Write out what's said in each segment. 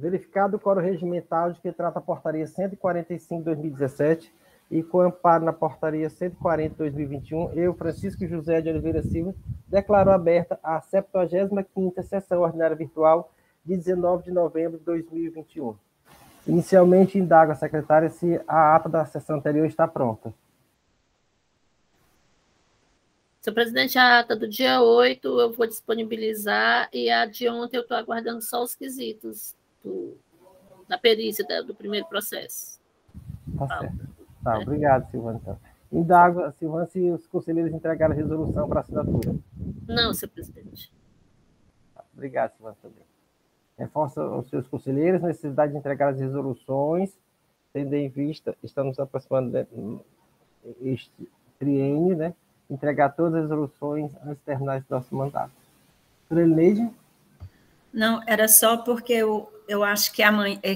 Verificado o quórum regimental de que trata a portaria 145/2017 e com amparo na portaria 140/2021, eu, Francisco José de Oliveira Silva, declaro aberta a 75ª sessão ordinária virtual de 19 de novembro de 2021. Inicialmente, indago a secretária se a ata da sessão anterior está pronta. Senhor presidente, a ata do dia 8 eu vou disponibilizar e a de ontem eu estou aguardando só os quesitos da perícia do primeiro processo. Tá certo. Tá, obrigado, Silvana. Então. Indago, Silvana, se os conselheiros entregaram a resolução para assinatura. Não, senhor presidente. Obrigado, Silvana, também. Reforça aos seus conselheiros a necessidade de entregar as resoluções, tendo em vista, estamos aproximando este triênio, né? Entregar todas as resoluções antes de terminar esse nosso mandato. Doutora Elineide? Não, era só porque eu acho que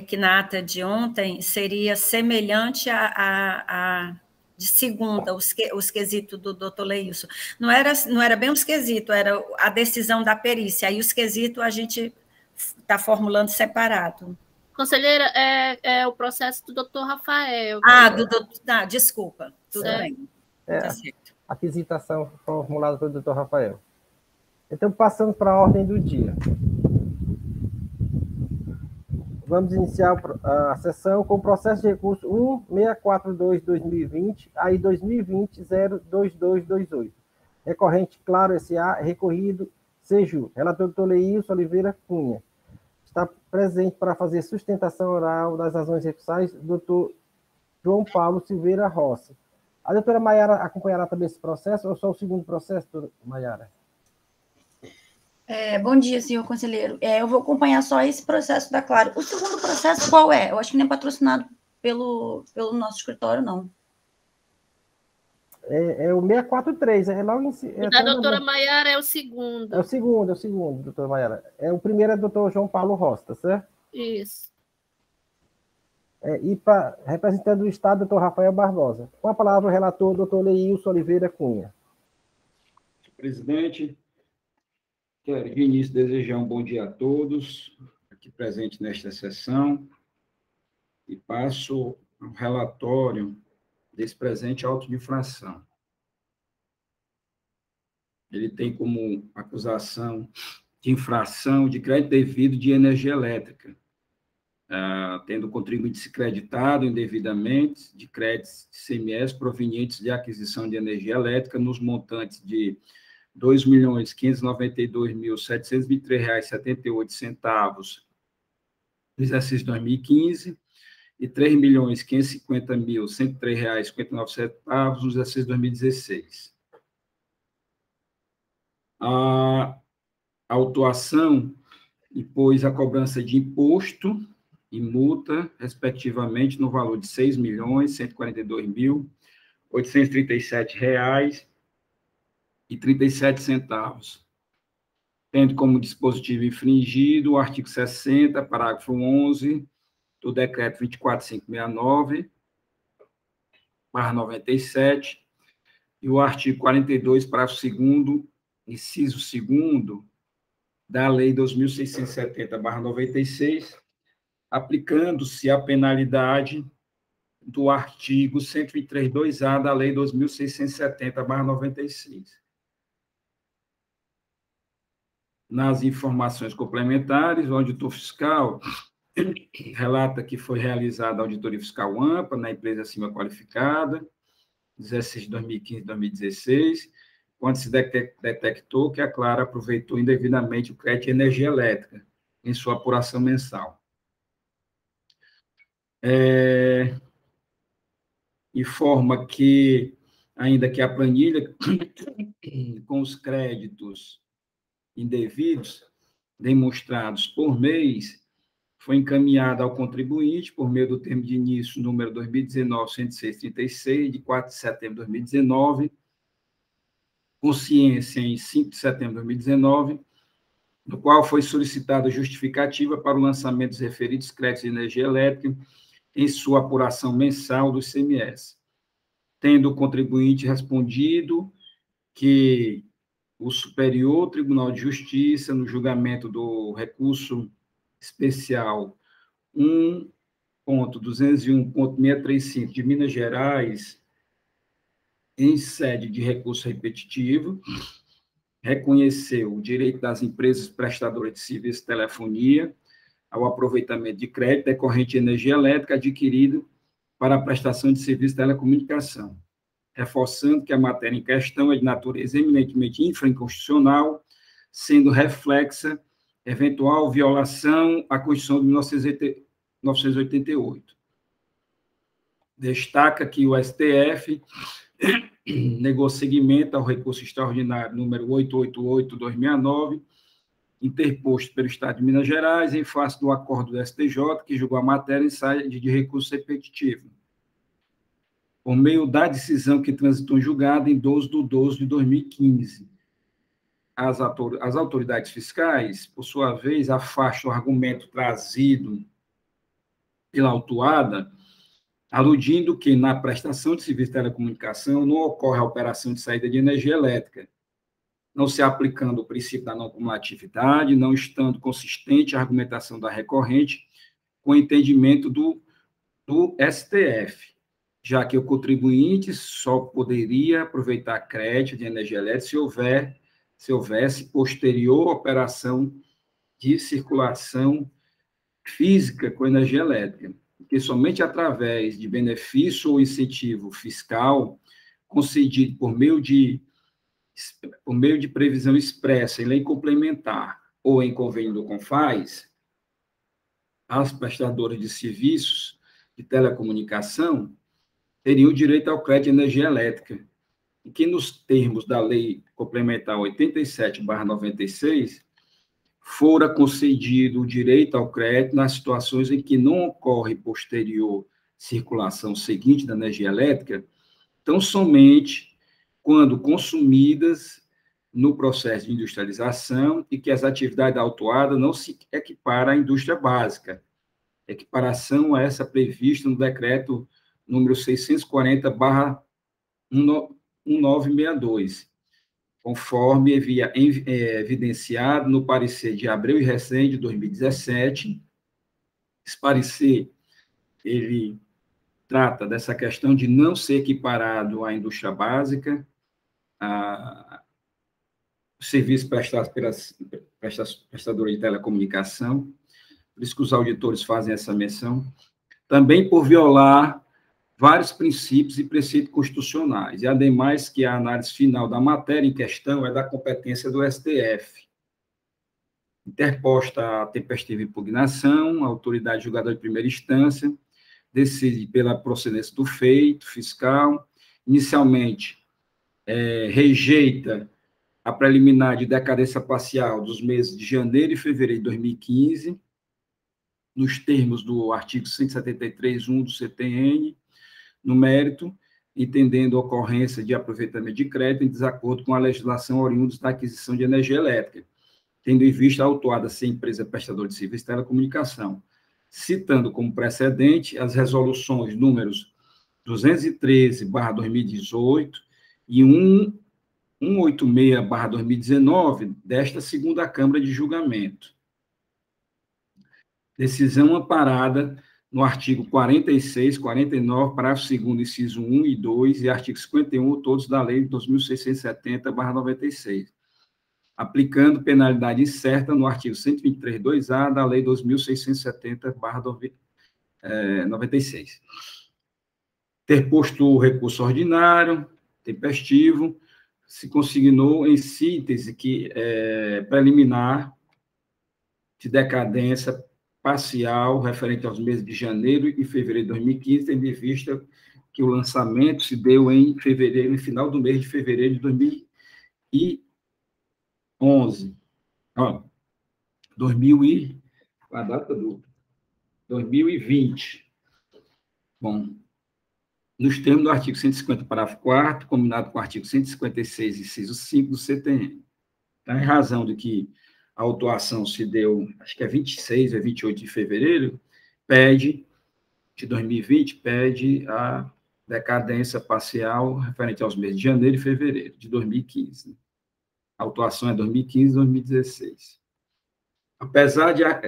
que na ata de ontem seria semelhante a de segunda, os quesitos do doutor Leilson. Não era bem os quesitos, era a decisão da perícia, aí os quesitos a gente está formulando separado. Conselheira, é o processo do doutor Rafael. Desculpa, tudo bem. Tá certo. A visitação formulada pelo doutor Rafael. Então, passando para a ordem do dia. Vamos iniciar a sessão com o processo de recurso 1642/2020, aí 2020-02228. Recorrente Claro S.A., recorrido Seju. Relator doutor Leilson Oliveira Cunha. Está presente para fazer sustentação oral das razões recursais, doutor João Paulo Silveira Rossi. A doutora Maiara acompanhará também esse processo, ou só o segundo processo, doutora Maiara? Bom dia, senhor conselheiro. Eu vou acompanhar só esse processo da Claro. O segundo processo qual é? Eu acho que nem é patrocinado pelo nosso escritório, não. É o 643, é logo em cima. Da doutora Maiara é o segundo. É o segundo, doutora Maiara. O primeiro é o doutor João Paulo Rossi, tá certo? Isso. Representando o Estado, doutor Rafael Barbosa. Com a palavra, o relator, doutor Leilson Oliveira Cunha. Presidente, quero de início desejar um bom dia a todos, aqui presentes nesta sessão, e passo ao relatório desse presente auto de infração. Ele tem como acusação de infração de crédito devido de energia elétrica, tendo contribuinte se creditado indevidamente de créditos de ICMS provenientes de aquisição de energia elétrica nos montantes de R$ 2.592.723,78 no exercício 2015 e R$ 3.550.103,59 no exercício 2016. A autuação impôs a cobrança de imposto e multa, respectivamente, no valor de R$ 6.142.837,37, tendo como dispositivo infringido o artigo 60, parágrafo 11, do Decreto 24569/97, e o artigo 42, parágrafo 2º, inciso 2º, da Lei 2.670/96, aplicando-se a penalidade do artigo 123.2A da Lei 2.670/96. Nas informações complementares, o auditor fiscal relata que foi realizada a auditoria fiscal ampla na empresa acima qualificada, exercício 2015 e 2016, quando se detectou que a Claro aproveitou indevidamente o crédito de energia elétrica em sua apuração mensal. Informa que, ainda que a planilha com os créditos indevidos demonstrados por mês foi encaminhada ao contribuinte por meio do termo de início número 2019-106-36, de 4 de setembro de 2019, consciência em 5 de setembro de 2019, no qual foi solicitada justificativa para o lançamento dos referidos créditos de energia elétrica em sua apuração mensal do ICMS, tendo o contribuinte respondido que o Superior Tribunal de Justiça, no julgamento do recurso especial 1.201.635 de Minas Gerais, em sede de recurso repetitivo, reconheceu o direito das empresas prestadoras de serviço de telefonia ao aproveitamento de crédito decorrente de energia elétrica adquirido para a prestação de serviço de telecomunicação, reforçando que a matéria em questão é de natureza eminentemente infraconstitucional, sendo reflexa eventual violação à Constituição de 1988. Destaca que o STF negou seguimento ao recurso extraordinário número 888/2009, interposto pelo Estado de Minas Gerais, em face do acordo do STJ, que julgou a matéria em sede de recurso repetitivo, por meio da decisão que transitou em julgado em 12/12/2015. As autoridades fiscais, por sua vez, afastam o argumento trazido pela autuada, aludindo que, na prestação de serviço de telecomunicação, não ocorre a operação de saída de energia elétrica, não se aplicando o princípio da não cumulatividade, não estando consistente a argumentação da recorrente com o entendimento do STF, já que o contribuinte só poderia aproveitar crédito de energia elétrica se houvesse posterior operação de circulação física com energia elétrica, que somente através de benefício ou incentivo fiscal concedido por meio de previsão expressa em lei complementar ou em convênio do CONFAS, as prestadoras de serviços de telecomunicação teriam direito ao crédito de energia elétrica, e que, nos termos da Lei Complementar 87/96, fora concedido o direito ao crédito nas situações em que não ocorre posterior circulação seguinte da energia elétrica, tão somente quando consumidas no processo de industrialização e que as atividades da autuada não se equiparam à indústria básica. Equiparação essa prevista no decreto número 640/1962, conforme evidenciado no parecer de Abreu e Recém, de 2017. Esse parecer, ele trata dessa questão de não ser equiparado à indústria básica, a serviços prestados pelas prestadoras de telecomunicação, por isso que os auditores fazem essa menção, também por violar vários princípios e preceitos constitucionais, e ademais que a análise final da matéria em questão é da competência do STF. Interposta a tempestiva impugnação, a autoridade julgadora de primeira instância decide pela procedência do feito fiscal, inicialmente rejeita a preliminar de decadência parcial dos meses de janeiro e fevereiro de 2015, nos termos do artigo 173.1 do CTN, no mérito, entendendo a ocorrência de aproveitamento de crédito em desacordo com a legislação oriunda da aquisição de energia elétrica, tendo em vista a autuada ser empresa prestadora de serviço de telecomunicação, citando como precedente as resoluções números 213/2018 e 186/2019 desta segunda Câmara de Julgamento. Decisão amparada no artigo 46, 49, parágrafo 2º, inciso 1 e 2, e artigo 51, todos da Lei 2.670/96, aplicando penalidade incerta no artigo 123.2A da Lei 2.670/96. Ter posto o recurso ordinário, tempestivo, se consignou em síntese que preliminar de decadência parcial referente aos meses de janeiro e fevereiro de 2015, tendo em vista que o lançamento se deu em fevereiro, no final do mês de fevereiro de 2011. A data do 2020. Bom, nos termos do artigo 150, parágrafo 4º, combinado com o artigo 156, inciso 5 do CTN. Então, em razão de que a autuação se deu, acho que é 26 ou 28 de fevereiro, de 2020, pede a decadência parcial referente aos meses de janeiro e fevereiro de 2015. A autuação é 2015 e 2016.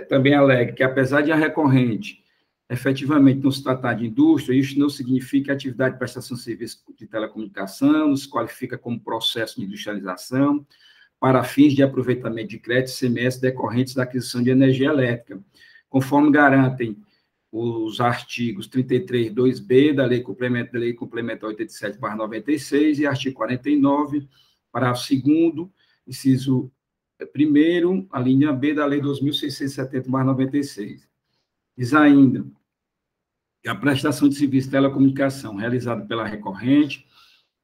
também alega que, apesar de a recorrente efetivamente não se tratar de indústria, isso não significa atividade de prestação de serviço de telecomunicação, não se qualifica como processo de industrialização para fins de aproveitamento de créditos e CMS decorrentes da aquisição de energia elétrica, conforme garantem os artigos 33, 2b da Lei Complementar 87/96 e artigo 49, parágrafo 2º, inciso 1º, a linha B da Lei 2.670/96. Diz ainda que a prestação de serviço de telecomunicação realizada pela recorrente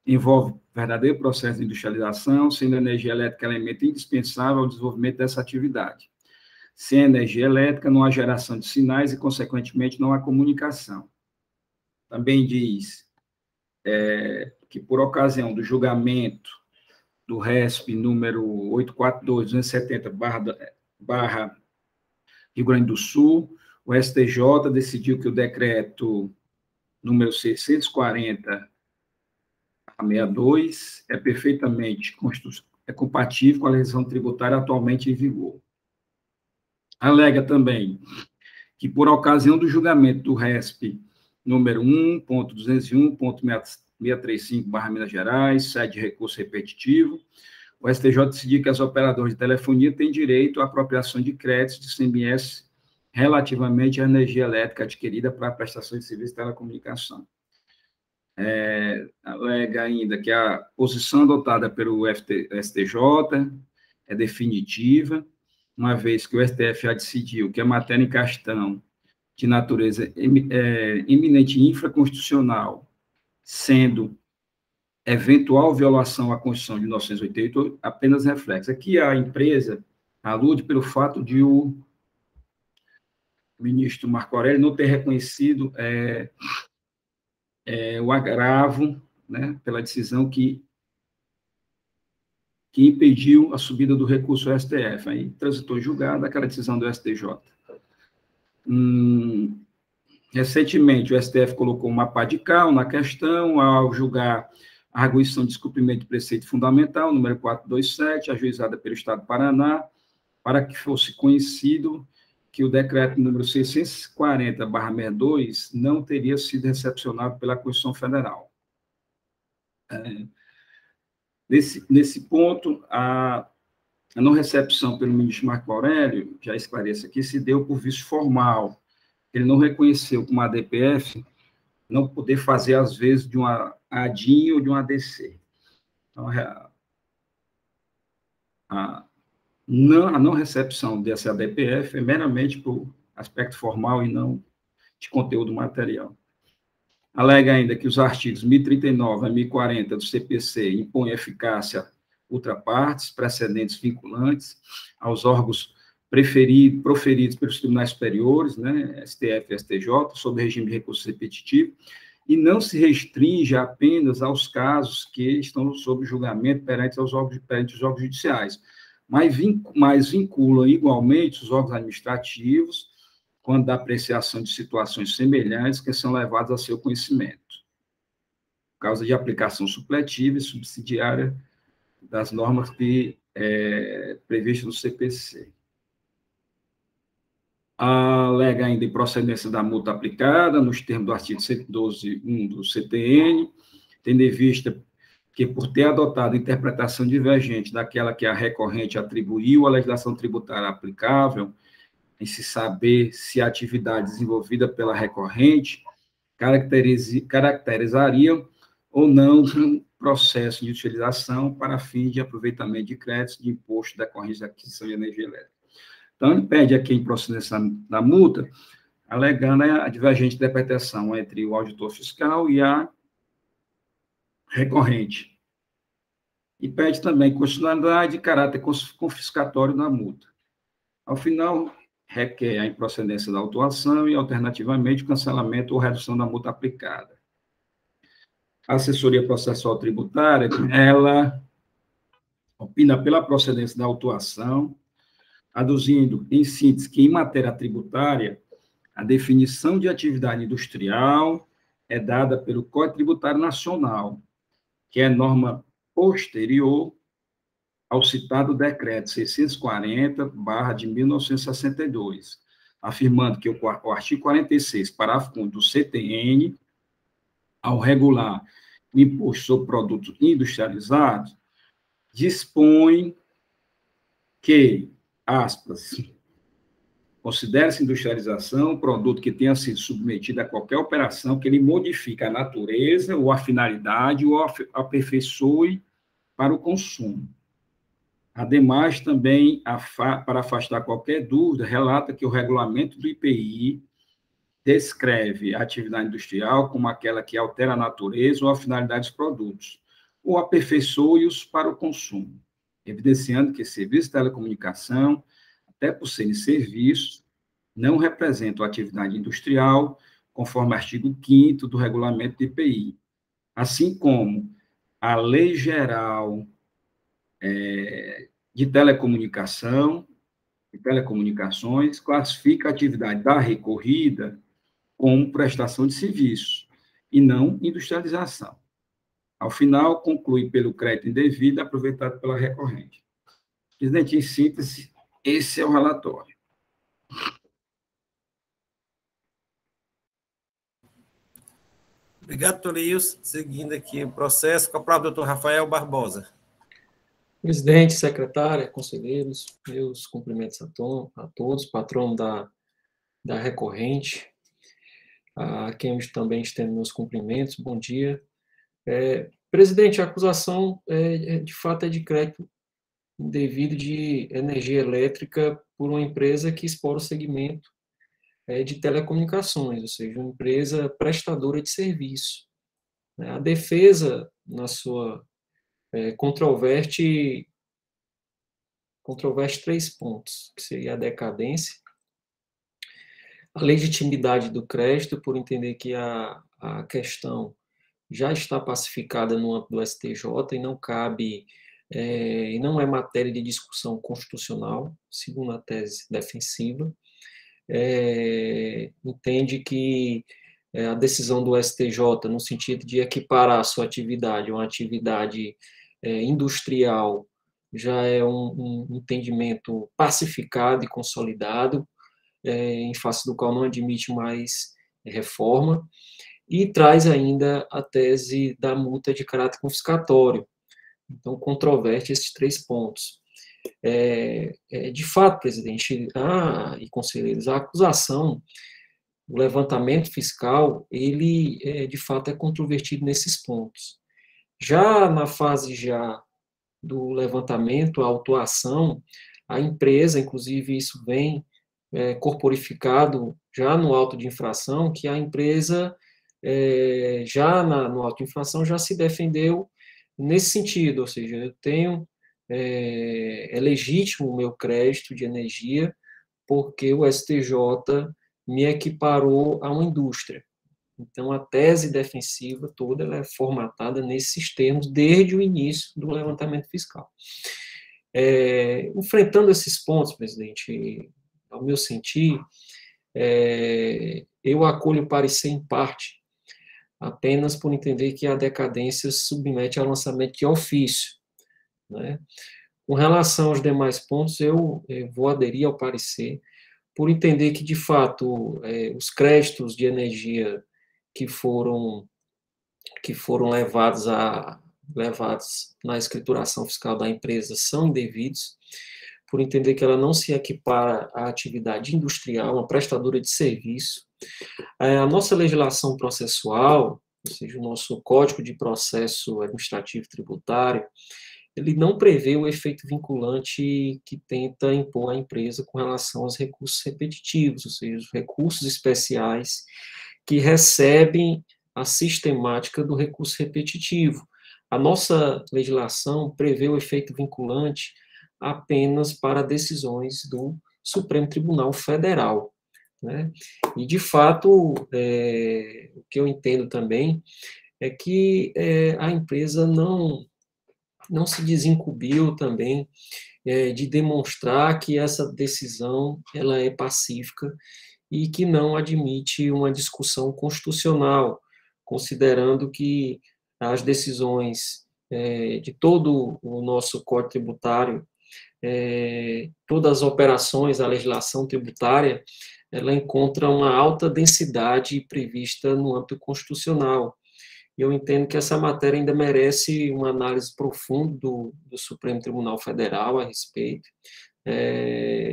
envolve verdadeiro processo de industrialização, sendo a energia elétrica elemento indispensável ao desenvolvimento dessa atividade. Sem energia elétrica, não há geração de sinais e, consequentemente, não há comunicação. Também diz que, por ocasião do julgamento do RESP número 842-270/Rio Grande do Sul, o STJ decidiu que o decreto número 640/62 é perfeitamente compatível com a legislação tributária atualmente em vigor. Alega também que, por ocasião do julgamento do RESP número 1.201.635/Minas Gerais, sede de recurso repetitivo, o STJ decidiu que as operadoras de telefonia têm direito à apropriação de créditos de CMS relativamente à energia elétrica adquirida para a prestação de serviço de telecomunicação. Alega ainda que a posição adotada pelo STJ é definitiva, uma vez que o STF já decidiu que a matéria em questão de natureza eminente infraconstitucional, sendo eventual violação à Constituição de 1988, apenas reflexo. Aqui a empresa alude pelo fato de o ministro Marco Aurélio não ter reconhecido o agravo, né, pela decisão que impediu a subida do recurso ao STF. Aí transitou julgada aquela decisão do STJ. Recentemente, o STF colocou uma pá de cal na questão, ao julgar a arguição de descumprimento de preceito fundamental, número 427, ajuizada pelo Estado do Paraná, para que fosse conhecido que o decreto número 640/62 não teria sido recepcionado pela Constituição Federal. Nesse ponto, a não recepção pelo ministro Marco Aurélio, já esclareço aqui, se deu por vício formal. Ele não reconheceu como a ADPF não poder fazer, às vezes, de uma ADIM ou de uma ADC. Então, a não recepção dessa ADPF é meramente por aspecto formal e não de conteúdo material. Alega ainda que os artigos 1039 a 1040 do CPC impõem eficácia ultra partes, precedentes vinculantes aos órgãos proferidos pelos tribunais superiores, né, STF e STJ, sob regime de recurso repetitivo, e não se restringe apenas aos casos que estão sob julgamento perante os órgãos judiciais, mas vinculam igualmente os órgãos administrativos quando da apreciação de situações semelhantes que são levadas a seu conhecimento, por causa de aplicação supletiva e subsidiária das normas previstas no CPC. Alega ainda em procedência da multa aplicada, nos termos do artigo 112.1 do CTN, tendo em vista que, por ter adotado interpretação divergente daquela que a recorrente atribuiu à legislação tributária aplicável, em se saber se a atividade desenvolvida pela recorrente caracterizariam ou não um processo de utilização para fins de aproveitamento de créditos de imposto decorrente da aquisição de energia elétrica. Então, ele pede aqui em procedência da multa, alegando a divergente interpretação entre o auditor fiscal e a recorrente. E pede também constitucionalidade e caráter confiscatório da multa. Ao final, requer a improcedência da autuação e, alternativamente, o cancelamento ou redução da multa aplicada. A assessoria processual tributária, ela opina pela procedência da autuação, aduzindo, em síntese, que, em matéria tributária, a definição de atividade industrial é dada pelo Código Tributário Nacional, que é norma posterior ao citado decreto 640/de 1962, afirmando que o artigo 46, parágrafo 1 do CTN, ao regular o imposto sobre produtos industrializados, dispõe que, aspas, considera-se industrialização produto que tenha sido submetido a qualquer operação que lhe modifique a natureza ou a finalidade ou aperfeiçoe para o consumo. Ademais, também, para afastar qualquer dúvida, relata que o regulamento do IPI descreve a atividade industrial como aquela que altera a natureza ou a finalidade dos produtos, ou aperfeiçoe-os para o consumo, evidenciando que serviços de telecomunicação, até por serem serviços, não representam atividade industrial, conforme o artigo 5º do regulamento do IPI, assim como a Lei Geral de Telecomunicações classifica a atividade da recorrida como prestação de serviço, e não industrialização. Ao final, conclui pelo crédito indevido aproveitado pela recorrente. Presidente, em síntese, esse é o relatório. Obrigado, doutor Leilson. Seguindo aqui o processo, com a palavra do doutor Rafael Barbosa. Presidente, secretária, conselheiros, meus cumprimentos a todos, patrono da recorrente, a quem também estendo meus cumprimentos, bom dia. Presidente, a acusação, de fato, é de crédito indevido de energia elétrica por uma empresa que explora o segmento de telecomunicações, ou seja, uma empresa prestadora de serviço. A defesa, na sua controverte 3 pontos, que seria a decadência, a legitimidade do crédito, por entender que a questão já está pacificada no âmbito do STJ e não cabe, e não é matéria de discussão constitucional, segundo a tese defensiva. Entende que a decisão do STJ, no sentido de equiparar a sua atividade a uma atividade industrial, já é um entendimento pacificado e consolidado, em face do qual não admite mais reforma, e traz ainda a tese da multa de caráter confiscatório. Então, controverte esses 3 pontos. De fato, presidente e conselheiros, a acusação, o levantamento fiscal, ele, de fato, é controvertido nesses pontos. Já na fase do levantamento, a autuação, a empresa, inclusive isso vem corporificado já no auto de infração, que a empresa, no auto de infração, já se defendeu nesse sentido, ou seja, eu tenho, é legítimo o meu crédito de energia, porque o STJ me equiparou a uma indústria. Então, a tese defensiva toda ela é formatada nesses termos desde o início do levantamento fiscal. Enfrentando esses pontos, presidente, ao meu sentir, eu acolho o parecer em parte, apenas por entender que a decadência se submete ao lançamento de ofício, né? Com relação aos demais pontos, eu vou aderir ao parecer, por entender que, de fato, os créditos de energia que foram levados na escrituração fiscal da empresa são indevidos, por entender que ela não se equipara à atividade industrial, uma prestadora de serviço. A nossa legislação processual, ou seja, o nosso Código de Processo Administrativo Tributário, ele não prevê o efeito vinculante que tenta impor à empresa com relação aos recursos repetitivos, ou seja, os recursos especiais que recebem a sistemática do recurso repetitivo. A nossa legislação prevê o efeito vinculante apenas para decisões do Supremo Tribunal Federal, né? E, de fato, o que eu entendo também é que a empresa não se desincumbiu também de demonstrar que essa decisão ela é pacífica e que não admite uma discussão constitucional, considerando que as decisões de todo o nosso Código Tributário, todas as operações, a legislação tributária, ela encontra uma alta densidade prevista no âmbito constitucional. E eu entendo que essa matéria ainda merece uma análise profunda do Supremo Tribunal Federal a respeito.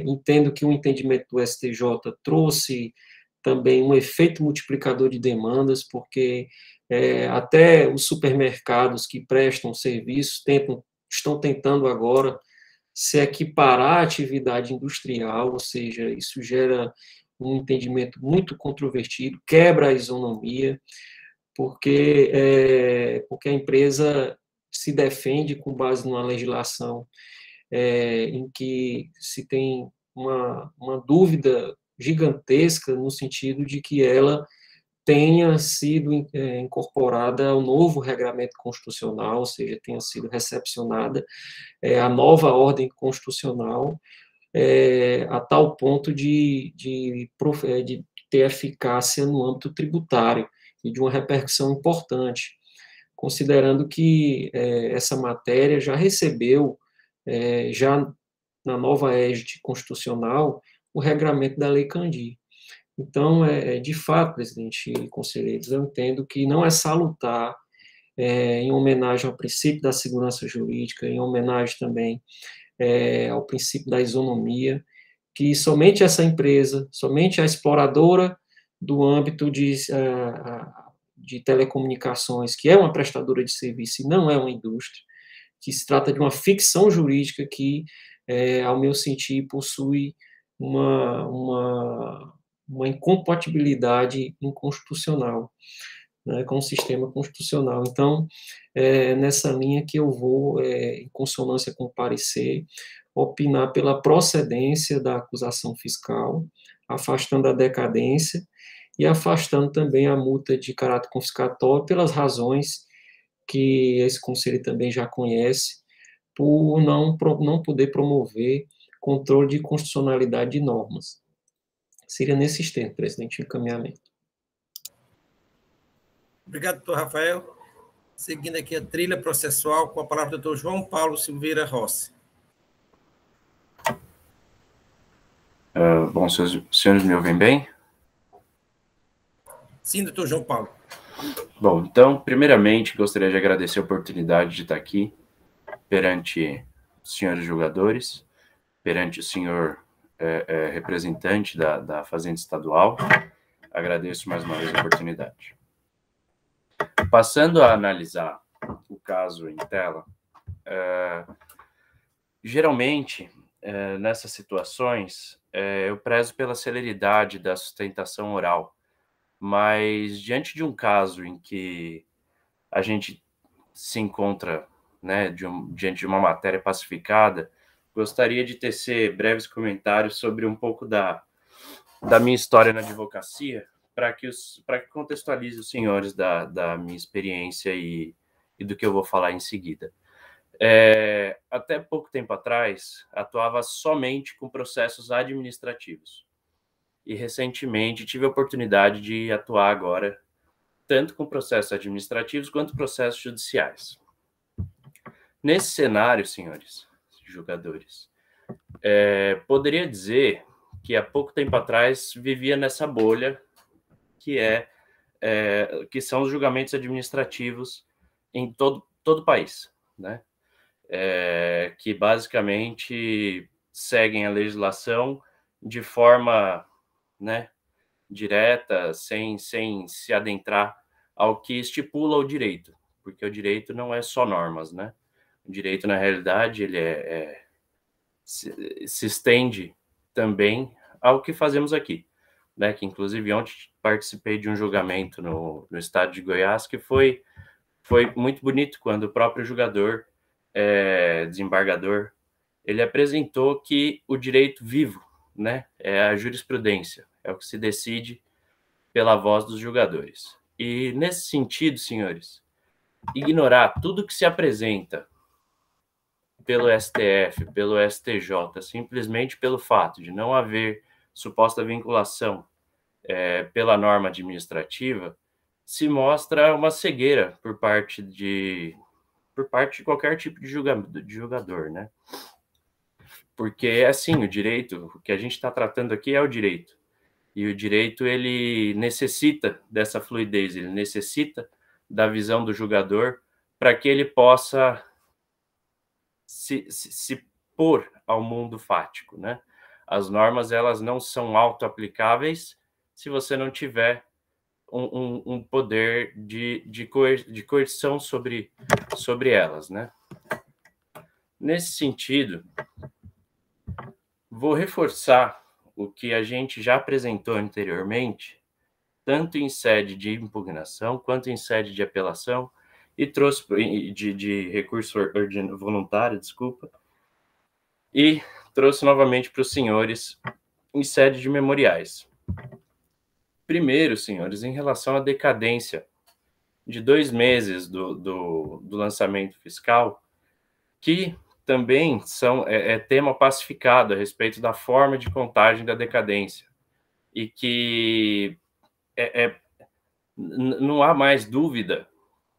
Entendo que o entendimento do STJ trouxe também um efeito multiplicador de demandas, porque até os supermercados que prestam serviços estão tentando agora se equiparar à atividade industrial, ou seja, isso gera um entendimento muito controvertido, quebra a isonomia, porque a empresa se defende com base numa legislação em que se tem uma dúvida gigantesca no sentido de que ela tenha sido incorporada ao novo regramento constitucional, ou seja, tenha sido recepcionada a nova ordem constitucional, a tal ponto de ter eficácia no âmbito tributário e de uma repercussão importante, considerando que essa matéria já recebeu, já na nova égide constitucional, o regramento da Lei Candir. Então, de fato, presidente e conselheiros, eu entendo que não é salutar, em homenagem ao princípio da segurança jurídica, em homenagem também ao princípio da isonomia, que somente essa empresa, somente a exploradora do âmbito de telecomunicações, que é uma prestadora de serviço e não é uma indústria, que se trata de uma ficção jurídica que, ao meu sentir, possui uma incompatibilidade inconstitucional, né, com o sistema constitucional. Então, nessa linha que eu vou, em consonância com o parecer, opinar pela procedência da acusação fiscal, afastando a decadência e afastando também a multa de caráter confiscatório pelas razões que esse conselho também já conhece, por não poder promover controle de constitucionalidade de normas. Seria nesses termos, presidente, o encaminhamento. Obrigado, doutor Rafael. Seguindo aqui a trilha processual, com a palavra do doutor João Paulo Silveira Rossi. Bom, senhores me ouvem bem? Sim, doutor João Paulo. Bom, então, primeiramente, gostaria de agradecer a oportunidade de estar aqui perante os senhores julgadores, perante o senhor representante da Fazenda Estadual. Agradeço mais uma vez a oportunidade. Passando a analisar o caso em tela, geralmente, nessas situações, eu prezo pela celeridade da sustentação oral, mas diante de um caso em que a gente se encontra, né, diante de uma matéria pacificada, gostaria de tecer breves comentários sobre um pouco da minha história na advocacia, para que contextualize os senhores da minha experiência e do que eu vou falar em seguida. Até pouco tempo atrás, atuava somente com processos administrativos. E, recentemente, tive a oportunidade de atuar agora tanto com processos administrativos quanto processos judiciais. Nesse cenário, senhores julgadores, poderia dizer que há pouco tempo atrás vivia nessa bolha que são os julgamentos administrativos em todo o país, né? Que basicamente seguem a legislação de forma, né, direta, sem se adentrar ao que estipula o direito, porque o direito não é só normas, né? O direito, na realidade, ele se estende também ao que fazemos aqui, né? Que, inclusive, ontem participei de um julgamento no estado de Goiás, que foi muito bonito, quando o próprio julgador, desembargador, ele apresentou que o direito vivo, né, é a jurisprudência, é o que se decide pela voz dos julgadores. E, nesse sentido, senhores, ignorar tudo que se apresenta pelo STF, pelo STJ, simplesmente pelo fato de não haver suposta vinculação pela norma administrativa, se mostra uma cegueira por parte por parte de qualquer tipo de jogador, né? Porque, assim, o direito, o que a gente está tratando aqui é o direito. E o direito, ele necessita dessa fluidez, ele necessita da visão do jogador para que ele possa se pôr ao mundo fático, né? As normas, elas não são auto-aplicáveis se você não tiver um poder de coerção sobre elas, né? Nesse sentido, vou reforçar o que a gente já apresentou anteriormente, tanto em sede de impugnação quanto em sede de apelação, e trouxe de recurso voluntário, desculpa, e trouxe novamente para os senhores em sede de memoriais. Primeiro, senhores, em relação à decadência de 2 meses do lançamento fiscal, que também é tema pacificado a respeito da forma de contagem da decadência, e que não há mais dúvida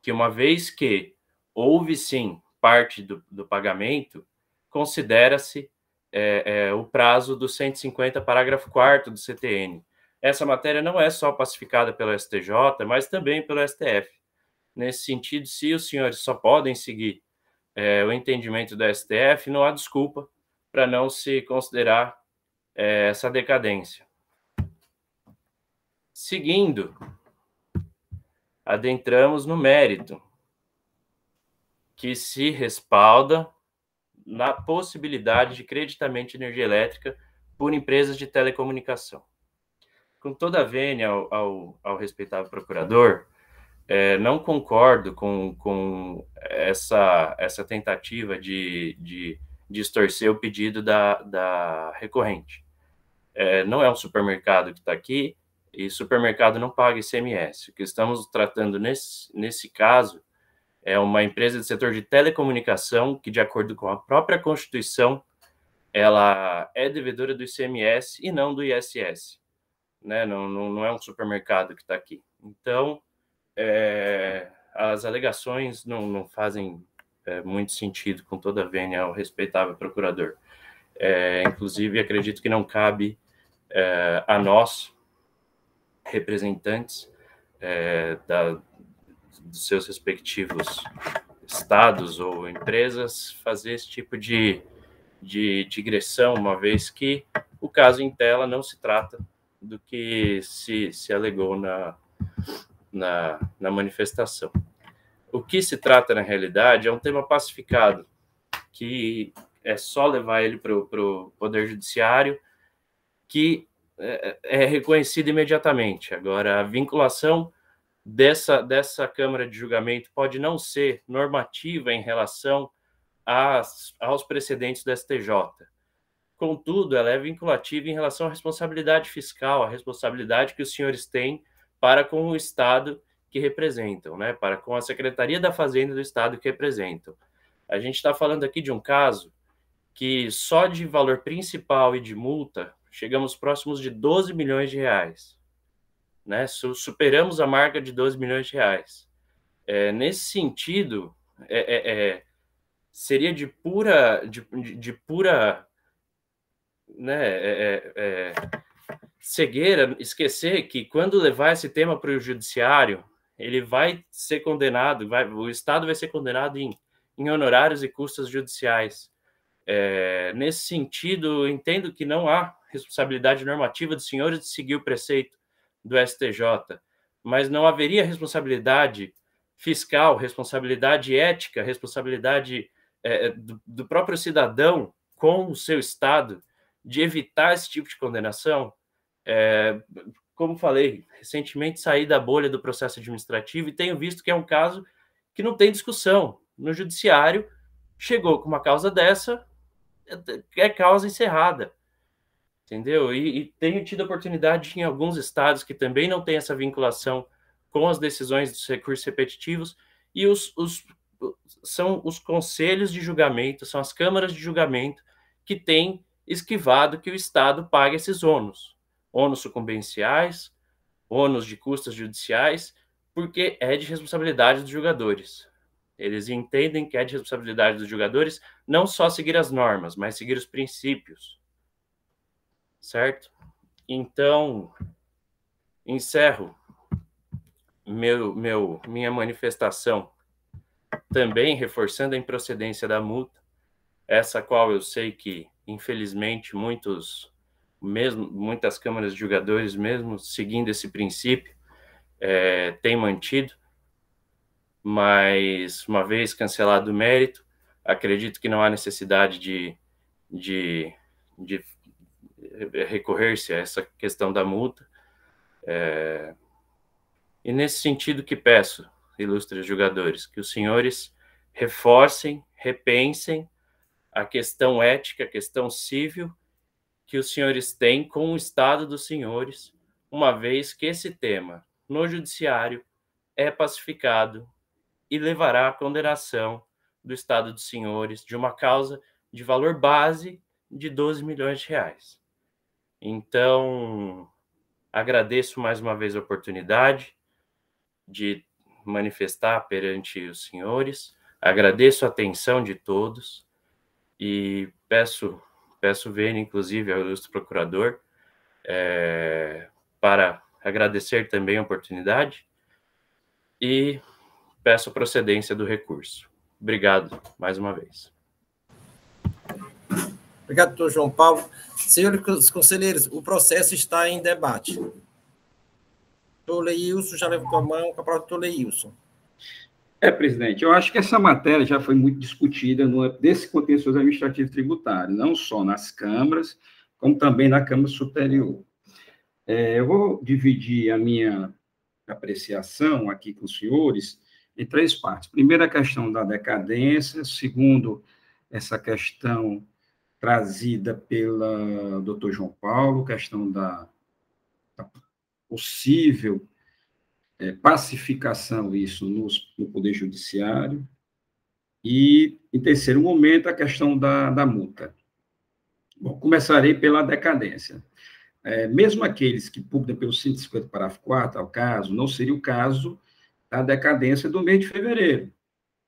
que, uma vez que houve, sim, parte do pagamento, considera-se o prazo do 150, parágrafo 4º do CTN. Essa matéria não é só pacificada pelo STJ, mas também pelo STF. Nesse sentido, se os senhores só podem seguir o entendimento do STF, não há desculpa para não se considerar essa decadência. Seguindo, adentramos no mérito, que se respalda na possibilidade de creditamento de energia elétrica por empresas de telecomunicação. Com toda a vênia ao respeitável procurador, não concordo com essa tentativa de distorcer o pedido da recorrente. Não é um supermercado que está aqui, e supermercado não paga ICMS. O que estamos tratando nesse caso é uma empresa do setor de telecomunicação que, de acordo com a própria Constituição, ela é devedora do ICMS e não do ISS. Né? Não é um supermercado que está aqui. Então, as alegações não fazem muito sentido, com toda a vênia ao respeitável procurador. Inclusive, acredito que não cabe a nós, representantes dos seus respectivos estados ou empresas, fazer esse tipo de digressão, uma vez que o caso em tela não se trata do que se alegou na manifestação. O que se trata, na realidade, é um tema pacificado, que é só levar ele para o Poder Judiciário, que é reconhecido imediatamente. Agora, a vinculação dessa Câmara de Julgamento pode não ser normativa em relação aos precedentes do STJ. Contudo, ela é vinculativa em relação à responsabilidade fiscal, a responsabilidade que os senhores têm para com o Estado que representam, né? Para com a Secretaria da Fazenda do Estado que representam. A gente está falando aqui de um caso que só de valor principal e de multa chegamos próximos de 12 milhões de reais. Né? Superamos a marca de 12 milhões de reais. Nesse sentido, seria de pura cegueira esquecer que, quando levar esse tema para o judiciário, ele vai ser condenado, o Estado vai ser condenado em honorários e custas judiciais. Nesse sentido, entendo que não há responsabilidade normativa dos senhores de seguir o preceito do STJ, mas não haveria responsabilidade fiscal, responsabilidade ética, responsabilidade do próprio cidadão com o seu Estado de evitar esse tipo de condenação. Como falei, recentemente saí da bolha do processo administrativo e tenho visto que é um caso que não tem discussão. No judiciário, chegou com uma causa dessa, é causa encerrada. Entendeu? E tenho tido a oportunidade em alguns estados que também não têm essa vinculação com as decisões dos recursos repetitivos, e são os conselhos de julgamento, são as câmaras de julgamento que têm esquivado que o Estado pague esses ônus sucumbenciais, ônus de custas judiciais, porque é de responsabilidade dos julgadores. Eles entendem que é de responsabilidade dos jogadores não só seguir as normas, mas seguir os princípios. Certo? Então, encerro minha manifestação também reforçando a improcedência da multa, essa qual eu sei que, infelizmente, muitas câmaras de jogadores, mesmo seguindo esse princípio, têm mantido, mas, uma vez cancelado o mérito, acredito que não há necessidade de recorrer-se a essa questão da multa. E nesse sentido que peço, ilustres jogadores, que os senhores reforcem, repensem a questão ética, a questão civil que os senhores têm com o Estado dos senhores, uma vez que esse tema, no judiciário, é pacificado e levará à condenação do Estado dos senhores de uma causa de valor base de 12 milhões de reais. Então, agradeço mais uma vez a oportunidade de manifestar perante os senhores, agradeço a atenção de todos e peço ver, inclusive, ao ilustre procurador, para agradecer também a oportunidade e peço a procedência do recurso. Obrigado, mais uma vez. Obrigado, doutor João Paulo. Senhores conselheiros, o processo está em debate. Doutor Leilson já levantou a mão, com a palavra do doutor Leilson. Presidente, eu acho que essa matéria já foi muito discutida desse contencioso administrativo tributário, não só nas câmaras, como também na Câmara Superior. Eu vou dividir a minha apreciação aqui com os senhores em três partes. Primeiro, a questão da decadência. Segundo, essa questão trazida pelo doutor João Paulo, questão da possível pacificação isso no Poder Judiciário. E, em terceiro momento, a questão da multa. Bom, começarei pela decadência. Mesmo aqueles que publicam pelo 150, parágrafo 4, ao caso, não seria o caso da decadência do mês de fevereiro,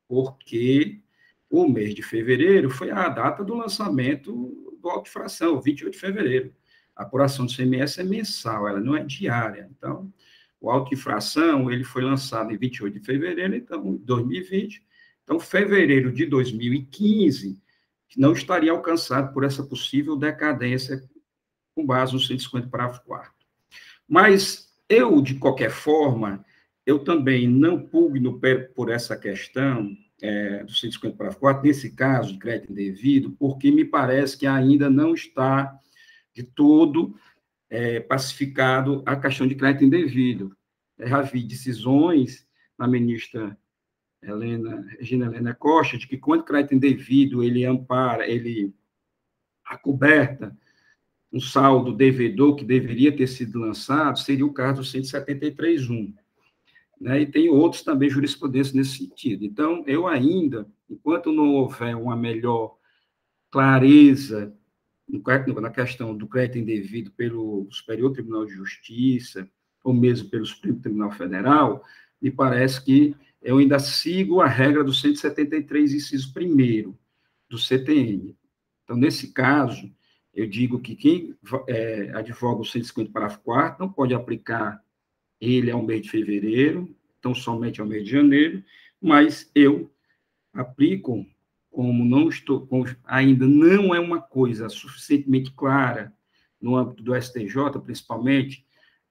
porque o mês de fevereiro foi a data do lançamento do auto-infração, 28 de fevereiro. A apuração do CMS é mensal, ela não é diária. Então, o auto-infração, ele foi lançado em 28 de fevereiro, então, 2020. Então, fevereiro de 2015 não estaria alcançado por essa possível decadência com base no 150, parágrafo 4. Mas eu, de qualquer forma, eu também não pugno por essa questão do 150, parágrafo 4, nesse caso de crédito indevido, porque me parece que ainda não está de todo pacificado a questão de crédito indevido. Já vi decisões da ministra Regina Helena Costa, de que quando crédito indevido ele ampara, ele acoberta um saldo devedor que deveria ter sido lançado, seria o caso do 173.1. Né? E tem outros também jurisprudências nesse sentido. Então, eu ainda, enquanto não houver uma melhor clareza na questão do crédito indevido pelo Superior Tribunal de Justiça, ou mesmo pelo Supremo Tribunal Federal, me parece que eu ainda sigo a regra do 173, inciso 1º, do CTN. Então, nesse caso, eu digo que quem advoga o 150, parágrafo 4º, não pode aplicar ele ao mês de fevereiro, então somente ao mês de janeiro, mas eu aplico, como não estou, ainda não é uma coisa suficientemente clara no âmbito do STJ, principalmente,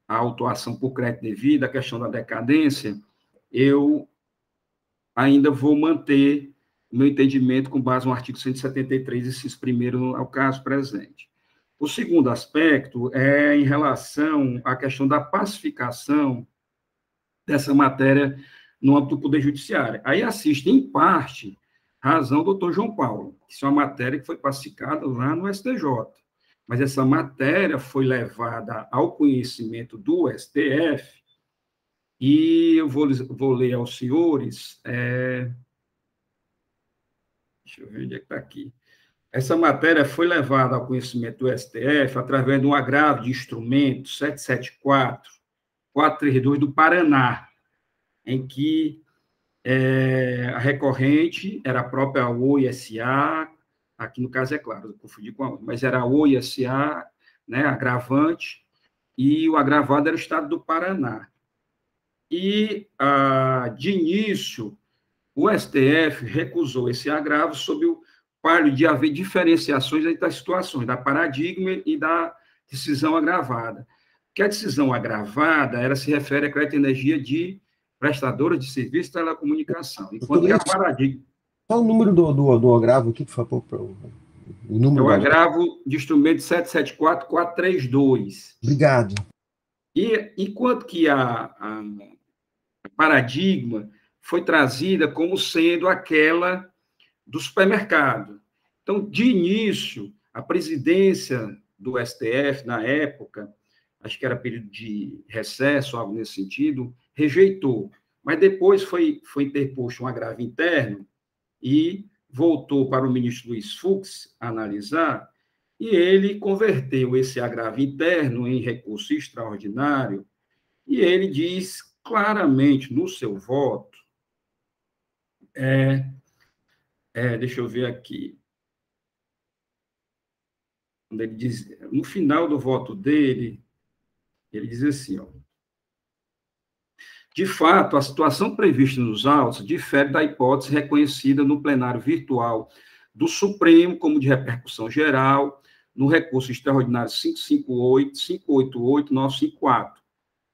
a autuação por crédito devido, a questão da decadência, eu ainda vou manter o meu entendimento com base no artigo 173, inciso 1º, ao caso presente. O segundo aspecto é em relação à questão da pacificação dessa matéria no âmbito do Poder Judiciário. Aí assiste, em parte, razão do doutor João Paulo, que isso é uma matéria que foi pacificada lá no STJ. Mas essa matéria foi levada ao conhecimento do STF, e eu vou ler aos senhores, deixa eu ver onde é que está aqui. Essa matéria foi levada ao conhecimento do STF através de um agravo de instrumento 774-432 do Paraná, em que A recorrente era a própria Oi S.A., aqui no caso é claro, eu confundi com a Oi, mas era a Oi S.A., né, agravante, e o agravado era o estado do Paraná. E, de início, o STF recusou esse agravo sob o palio de haver diferenciações entre as situações, da paradigma e da decisão agravada. Que a decisão agravada, ela se refere a crédito de energia de prestadora de serviço de telecomunicação, enquanto que a paradigma... Qual o número do agravo aqui, por favor? O número é o agravo de instrumento 774.432. Obrigado. E enquanto que a paradigma foi trazida como sendo aquela do supermercado. Então, de início, a presidência do STF, na época, acho que era período de recesso, algo nesse sentido, rejeitou. Mas depois foi interposto um agravo interno e voltou para o ministro Luiz Fux analisar, e ele converteu esse agravo interno em recurso extraordinário, e ele diz claramente no seu voto, deixa eu ver aqui, quando ele diz, no final do voto dele, ele diz assim, de fato, a situação prevista nos autos difere da hipótese reconhecida no plenário virtual do Supremo como de repercussão geral, no recurso extraordinário 558, 588, 954,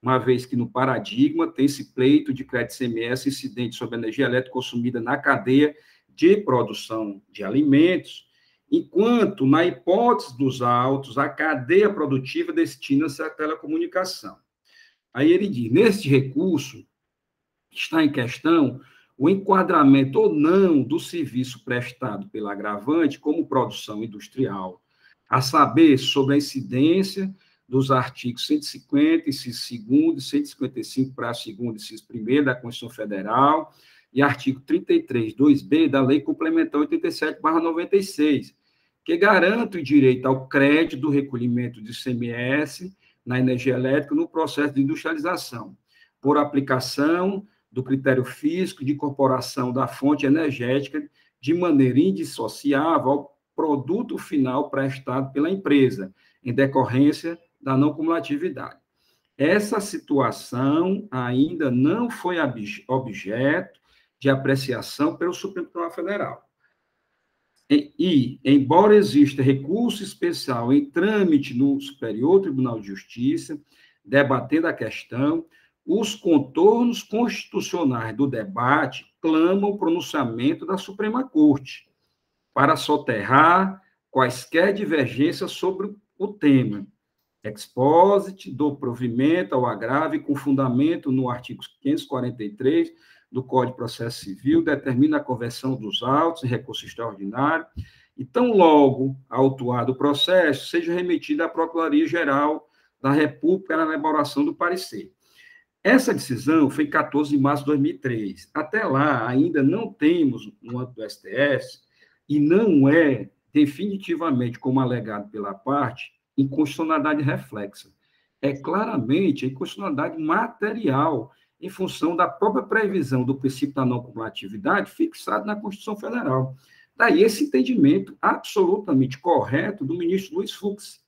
uma vez que no paradigma tem-se pleito de crédito ICMS incidente sobre energia elétrica consumida na cadeia de produção de alimentos, enquanto, na hipótese dos autos, a cadeia produtiva destina-se à telecomunicação. Aí ele diz, neste recurso, está em questão o enquadramento ou não do serviço prestado pela agravante como produção industrial, a saber, sobre a incidência dos artigos 150, inciso 2º, 155, parágrafo 2º, inciso 1º da Constituição Federal e artigo 33, 2b da Lei Complementar 87/96, que garante o direito ao crédito do recolhimento de ICMS na energia elétrica no processo de industrialização, por aplicação do critério físico de incorporação da fonte energética de maneira indissociável ao produto final prestado pela empresa, em decorrência da não cumulatividade. Essa situação ainda não foi objeto de apreciação pelo Supremo Tribunal Federal. E, embora exista recurso especial em trâmite no Superior Tribunal de Justiça, debatendo a questão, os contornos constitucionais do debate clamam o pronunciamento da Suprema Corte para soterrar quaisquer divergências sobre o tema. Exposit do provimento ao agravo com fundamento no artigo 543 do Código de Processo Civil, determina a conversão dos autos em recurso extraordinário, e tão logo autuado o processo, seja remetido à Procuradoria-Geral da República na elaboração do parecer. Essa decisão foi em 14 de março de 2003. Até lá, ainda não temos, no âmbito do STF, e não é definitivamente, como alegado pela parte, inconstitucionalidade reflexa. É claramente a inconstitucionalidade material, em função da própria previsão do princípio da não cumulatividade fixado na Constituição Federal. Daí esse entendimento absolutamente correto do ministro Luiz Fux,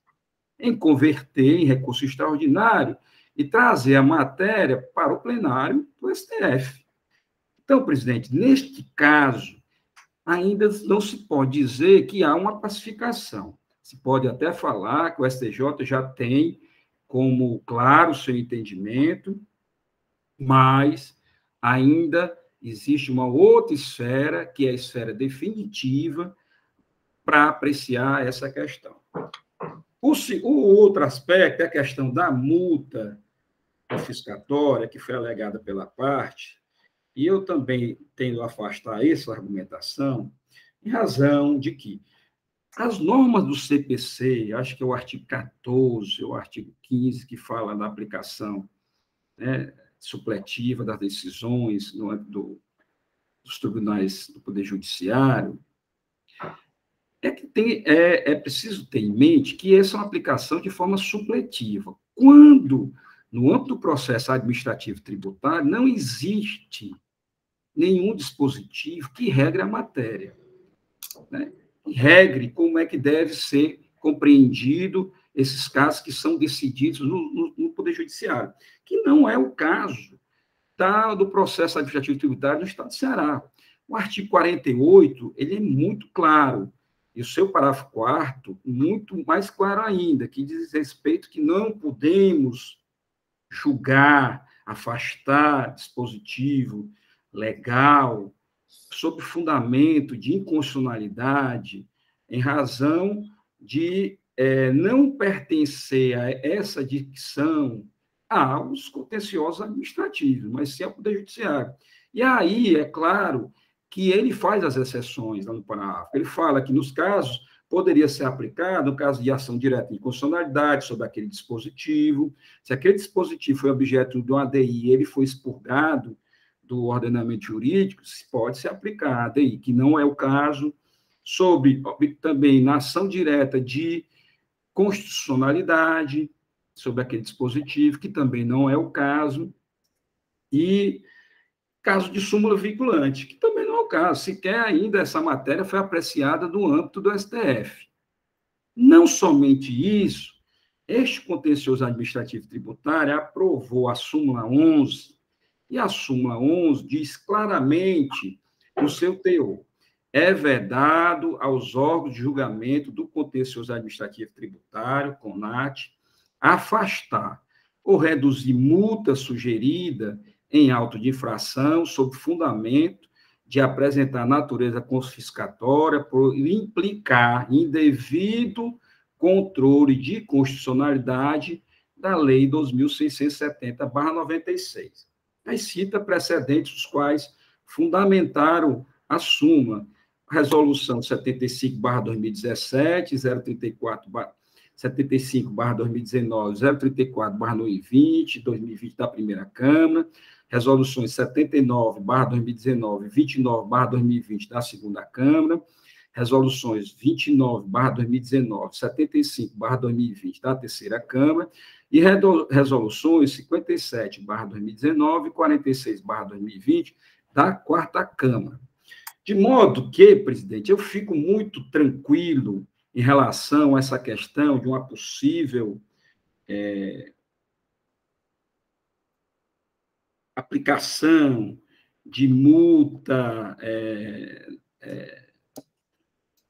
em converter em recurso extraordinário e trazer a matéria para o plenário do STF. Então, presidente, neste caso, ainda não se pode dizer que há uma pacificação. Se pode até falar que o STJ já tem como claro o seu entendimento, mas ainda existe uma outra esfera, que é a esfera definitiva, para apreciar essa questão. O outro aspecto é a questão da multa confiscatória, que foi alegada pela parte, e eu também tendo a afastar essa argumentação, em razão de que as normas do CPC, acho que é o artigo 14, o artigo 15, que fala da aplicação, né, supletiva das decisões no âmbito dos tribunais do Poder Judiciário, é preciso ter em mente que essa é uma aplicação de forma supletiva. Quando, no âmbito do processo administrativo tributário, não existe nenhum dispositivo que regre a matéria, né? Que regre como é que deve ser compreendido esses casos que são decididos no Poder Judiciário, que não é o caso do processo administrativo tributário do Estado do Ceará. O artigo 48, ele é muito claro, e o seu parágrafo 4º, muito mais claro ainda, que diz respeito que não podemos julgar, afastar dispositivo legal sob fundamento de inconstitucionalidade em razão de não pertencer a essa dicção aos contenciosos administrativos, mas sim ao Poder Judiciário. E aí, é claro que ele faz as exceções lá no parágrafo. Ele fala que, nos casos, poderia ser aplicado, no caso de ação direta de inconstitucionalidade sobre aquele dispositivo, se aquele dispositivo foi objeto de uma ADI e ele foi expurgado do ordenamento jurídico, pode se aplicar a ADI, que não é o caso, sobre também na ação direta de constitucionalidade, sobre aquele dispositivo, que também não é o caso, e caso de súmula vinculante, que também não é o caso, sequer ainda essa matéria foi apreciada no âmbito do STF. Não somente isso, este contencioso administrativo tributário aprovou a súmula 11, e a súmula 11 diz claramente no seu teor: é vedado aos órgãos de julgamento do contencioso administrativo tributário, CONAT, afastar ou reduzir multa sugerida em auto de infração sob fundamento de apresentar natureza confiscatória por implicar indevido controle de constitucionalidade da Lei 2.670/96. Aí cita precedentes os quais fundamentaram a súmula: Resolução 75/2017, 75/2019, 034/2020, 2020 da primeira Câmara, resoluções 79/2019, 29/2020 da segunda Câmara, resoluções 29/2019, 75/2020 da terceira Câmara, e resoluções 57/2019 e 46/2020 da quarta Câmara. De modo que, presidente, eu fico muito tranquilo em relação a essa questão de uma possível aplicação de multa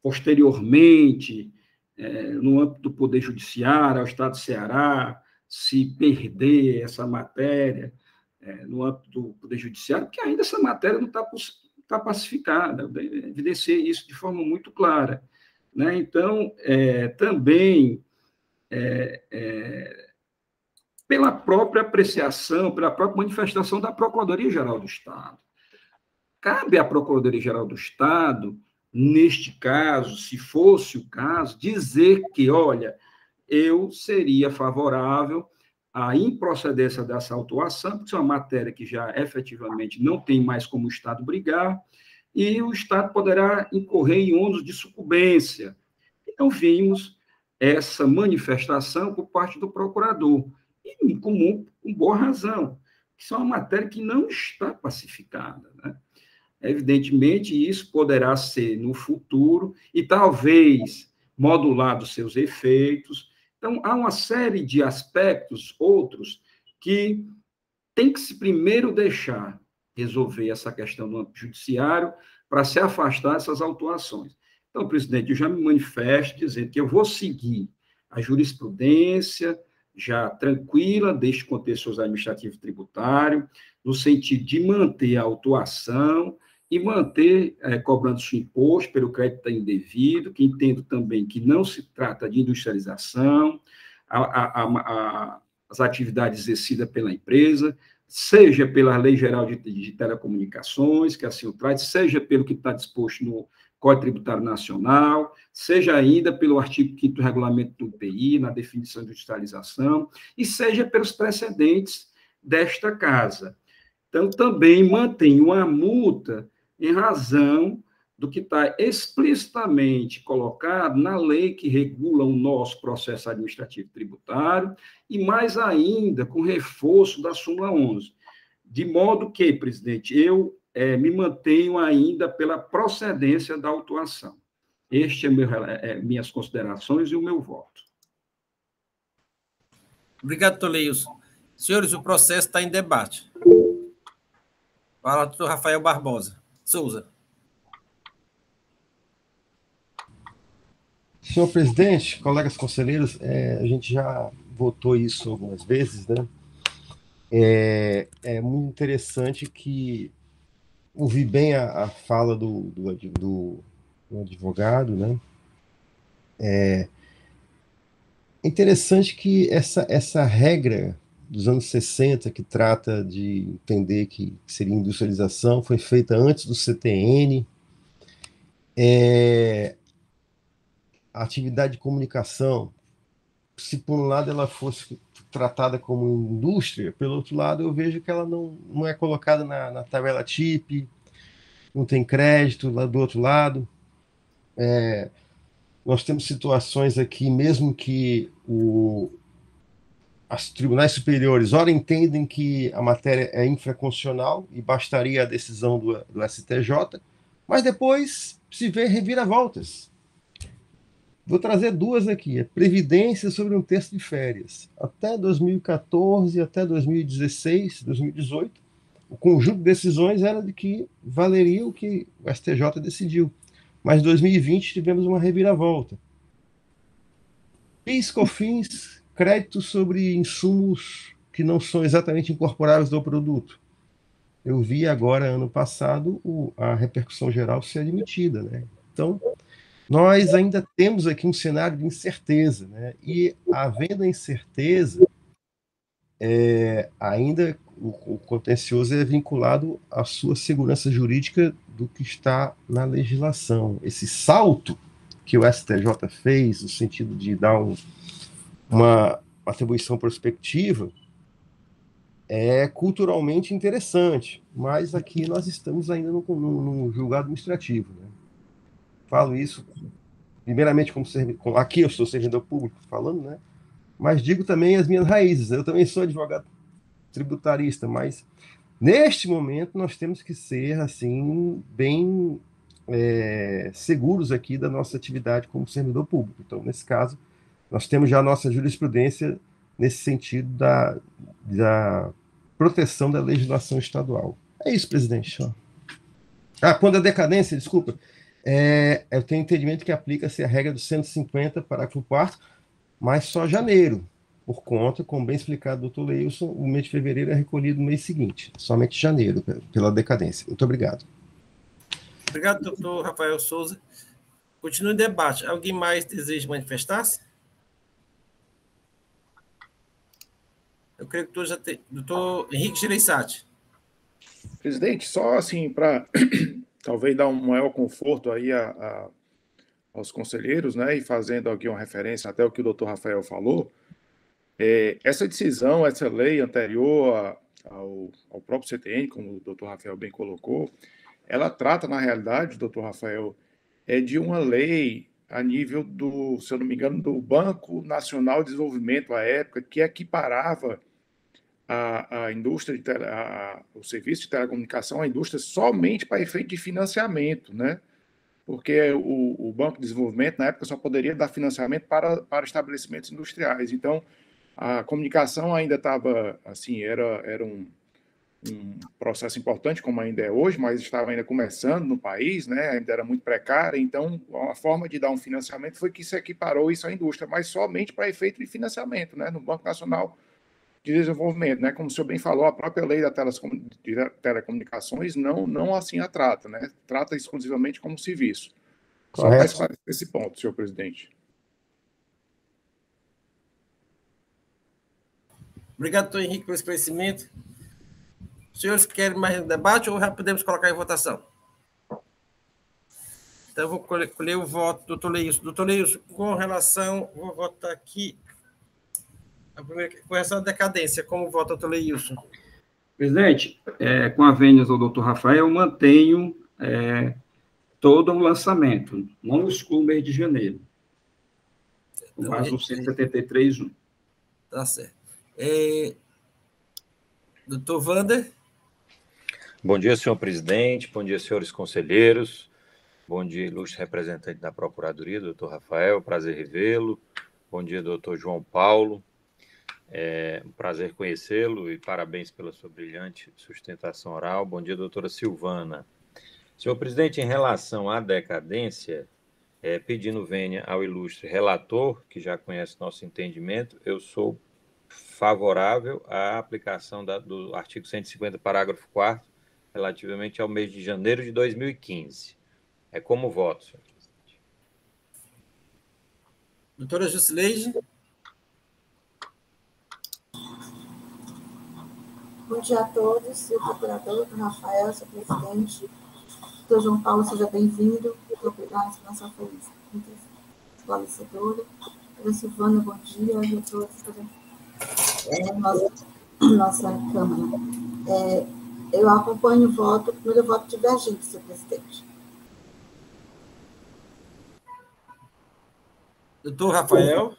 posteriormente no âmbito do Poder Judiciário, ao Estado do Ceará, se perder essa matéria no âmbito do Poder Judiciário, porque ainda essa matéria não está pacificada, eu evidenciei isso de forma muito clara, né? Então, também, pela própria apreciação, pela própria manifestação da Procuradoria-Geral do Estado. Cabe à Procuradoria-Geral do Estado, neste caso, se fosse o caso, dizer que, olha, eu seria favorável à improcedência dessa autuação, porque isso é uma matéria que já efetivamente não tem mais como o Estado brigar, e o Estado poderá incorrer em ônus de sucumbência. Então, vimos essa manifestação por parte do procurador, e com boa razão, que isso é uma matéria que não está pacificada, né? Evidentemente, isso poderá ser no futuro, e talvez modulado seus efeitos. Então, há uma série de aspectos, outros, que tem que se primeiro deixar resolver essa questão do âmbito judiciário para se afastar dessas autuações. Então, presidente, eu já me manifesto dizendo que eu vou seguir a jurisprudência já tranquila deste contencioso administrativo tributário, no sentido de manter a autuação e manter cobrando-se o imposto pelo crédito indevido, que entendo também que não se trata de industrialização, as atividades exercidas pela empresa, seja pela Lei Geral de Telecomunicações, que assim o traz, seja pelo que está disposto no Código Tributário Nacional, seja ainda pelo artigo 5º do Regulamento do IPI, na definição de industrialização, e seja pelos precedentes desta Casa. Então, também mantém uma multa em razão do que está explicitamente colocado na lei que regula o nosso processo administrativo tributário, e mais ainda com reforço da súmula 11. De modo que, presidente, eu me mantenho ainda pela procedência da autuação. Este é minhas considerações e o meu voto. Obrigado, Toleilson. Senhores, o processo está em debate. Fala, doutor Rafael Barbosa Souza. Senhor presidente, colegas conselheiros, a gente já votou isso algumas vezes, né? É muito interessante que ouvi bem a fala do advogado, né? É interessante que essa regra dos anos 60, que trata de entender que seria industrialização, foi feita antes do CTN. A atividade de comunicação, se por um lado ela fosse tratada como indústria, pelo outro lado eu vejo que ela não é colocada na tabela TIP, não tem crédito lá do outro lado. Nós temos situações aqui, mesmo que os tribunais superiores, ora entendem que a matéria é infraconstitucional e bastaria a decisão do STJ, mas depois se vê reviravoltas. Vou trazer duas aqui. A previdência sobre um texto de férias. Até 2014, até 2016, 2018, o conjunto de decisões era de que valeria o que o STJ decidiu. Mas em 2020 tivemos uma reviravolta. PIS, COFINS, crédito sobre insumos que não são exatamente incorporáveis ao produto. Eu vi agora, ano passado, a repercussão geral ser admitida, né? Então, nós ainda temos aqui um cenário de incerteza, né? E, havendo a incerteza, ainda o contencioso é vinculado à sua segurança jurídica do que está na legislação. Esse salto que o STJ fez, no sentido de dar uma atribuição prospectiva, é culturalmente interessante, mas aqui nós estamos ainda num julgado administrativo, né? Falo isso, primeiramente, aqui eu sou servidor público falando, né? Mas digo também as minhas raízes. Eu também sou advogado tributarista, mas neste momento nós temos que ser assim bem seguros aqui da nossa atividade como servidor público. Então, nesse caso, nós temos já a nossa jurisprudência nesse sentido da proteção da legislação estadual. É isso, presidente. Quando a decadência, desculpa, eu tenho entendimento que aplica-se a regra do 150, parágrafo 4º, mas só janeiro, por conta, como bem explicado do doutor Leilson, o mês de fevereiro é recolhido no mês seguinte, somente janeiro, pela decadência. Muito obrigado. Obrigado, doutor Rafael Souza. Continua o debate. Alguém mais deseja manifestar-se? Eu creio que já tem. Doutor Henrique Gereissati. Presidente, só assim, para talvez dar um maior conforto aí aos conselheiros, né, e fazendo aqui uma referência até o que o doutor Rafael falou, essa decisão, essa lei anterior ao próprio CTN, como o doutor Rafael bem colocou, ela trata, na realidade, doutor Rafael, de uma lei a nível se eu não me engano, do Banco Nacional de Desenvolvimento, à época, que equiparava a indústria, o serviço de telecomunicação, a indústria somente para efeito de financiamento, né? Porque o Banco de Desenvolvimento, na época, só poderia dar financiamento para estabelecimentos industriais. Então, a comunicação ainda estava, assim, era um processo importante, como ainda é hoje, mas estava ainda começando no país, né? Ainda era muito precária. Então, a forma de dar um financiamento foi que se equiparou isso à indústria, mas somente para efeito de financiamento, né? No Banco Nacional de Desenvolvimento, né? Como o senhor bem falou, a própria lei de telecomunicações não assim a trata, né? Trata exclusivamente como serviço. Correto. Só para esclarecer esse ponto, senhor presidente. Obrigado, doutor Henrique, pelo esclarecimento. Os senhores querem mais debate ou já podemos colocar em votação? Então, eu vou colher o voto do doutor Leilson. Doutor Leilson, com relação... Vou votar aqui... Com essa decadência, como vota o doutor Leilson? Presidente, com a vênias ao doutor Rafael, eu mantenho todo o lançamento, não excluo o mês de janeiro, com base no 173.1. Tá certo. Doutor Wander? Bom dia, senhor presidente. Bom dia, senhores conselheiros. Bom dia, ilustre representante da Procuradoria, doutor Rafael. Prazer revê-lo. Bom dia, doutor João Paulo. É um prazer conhecê-lo e parabéns pela sua brilhante sustentação oral. Bom dia, doutora Silvana. Senhor presidente, em relação à decadência, pedindo vênia ao ilustre relator, que já conhece nosso entendimento, eu sou favorável à aplicação do artigo 150, parágrafo 4º, relativamente ao mês de janeiro de 2015. É como voto, senhor presidente. Doutora Jusileide. Bom dia a todos, senhor procurador, doutor Rafael, senhor presidente, doutor João Paulo, seja bem-vindo. Muito obrigada, a explanação foi muito esclarecedora. Doutora Silvana, bom dia, doutora, nossa Câmara. Eu acompanho o voto, o primeiro voto divergente, senhor presidente. Doutor Rafael.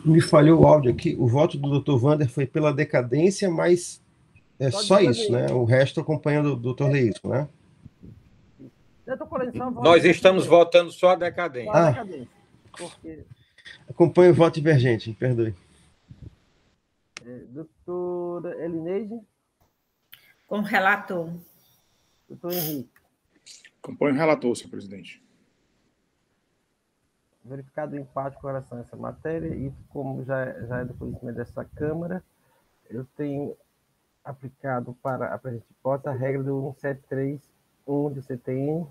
Me falhou o áudio aqui. O voto do doutor Wander foi pela decadência, mas é só isso, né? O resto acompanhando o doutor Leisco, né? Nós estamos votando só a decadência. Ah, acompanho o voto divergente, me perdoe. Doutora Elineide. Com relator. Doutor Henrique. Acompanho o relator, senhor presidente. Verificado o empate com relação a essa matéria, e como já é do conhecimento dessa Câmara, eu tenho aplicado para a presente hipótese a regra do 173.1 do CTN,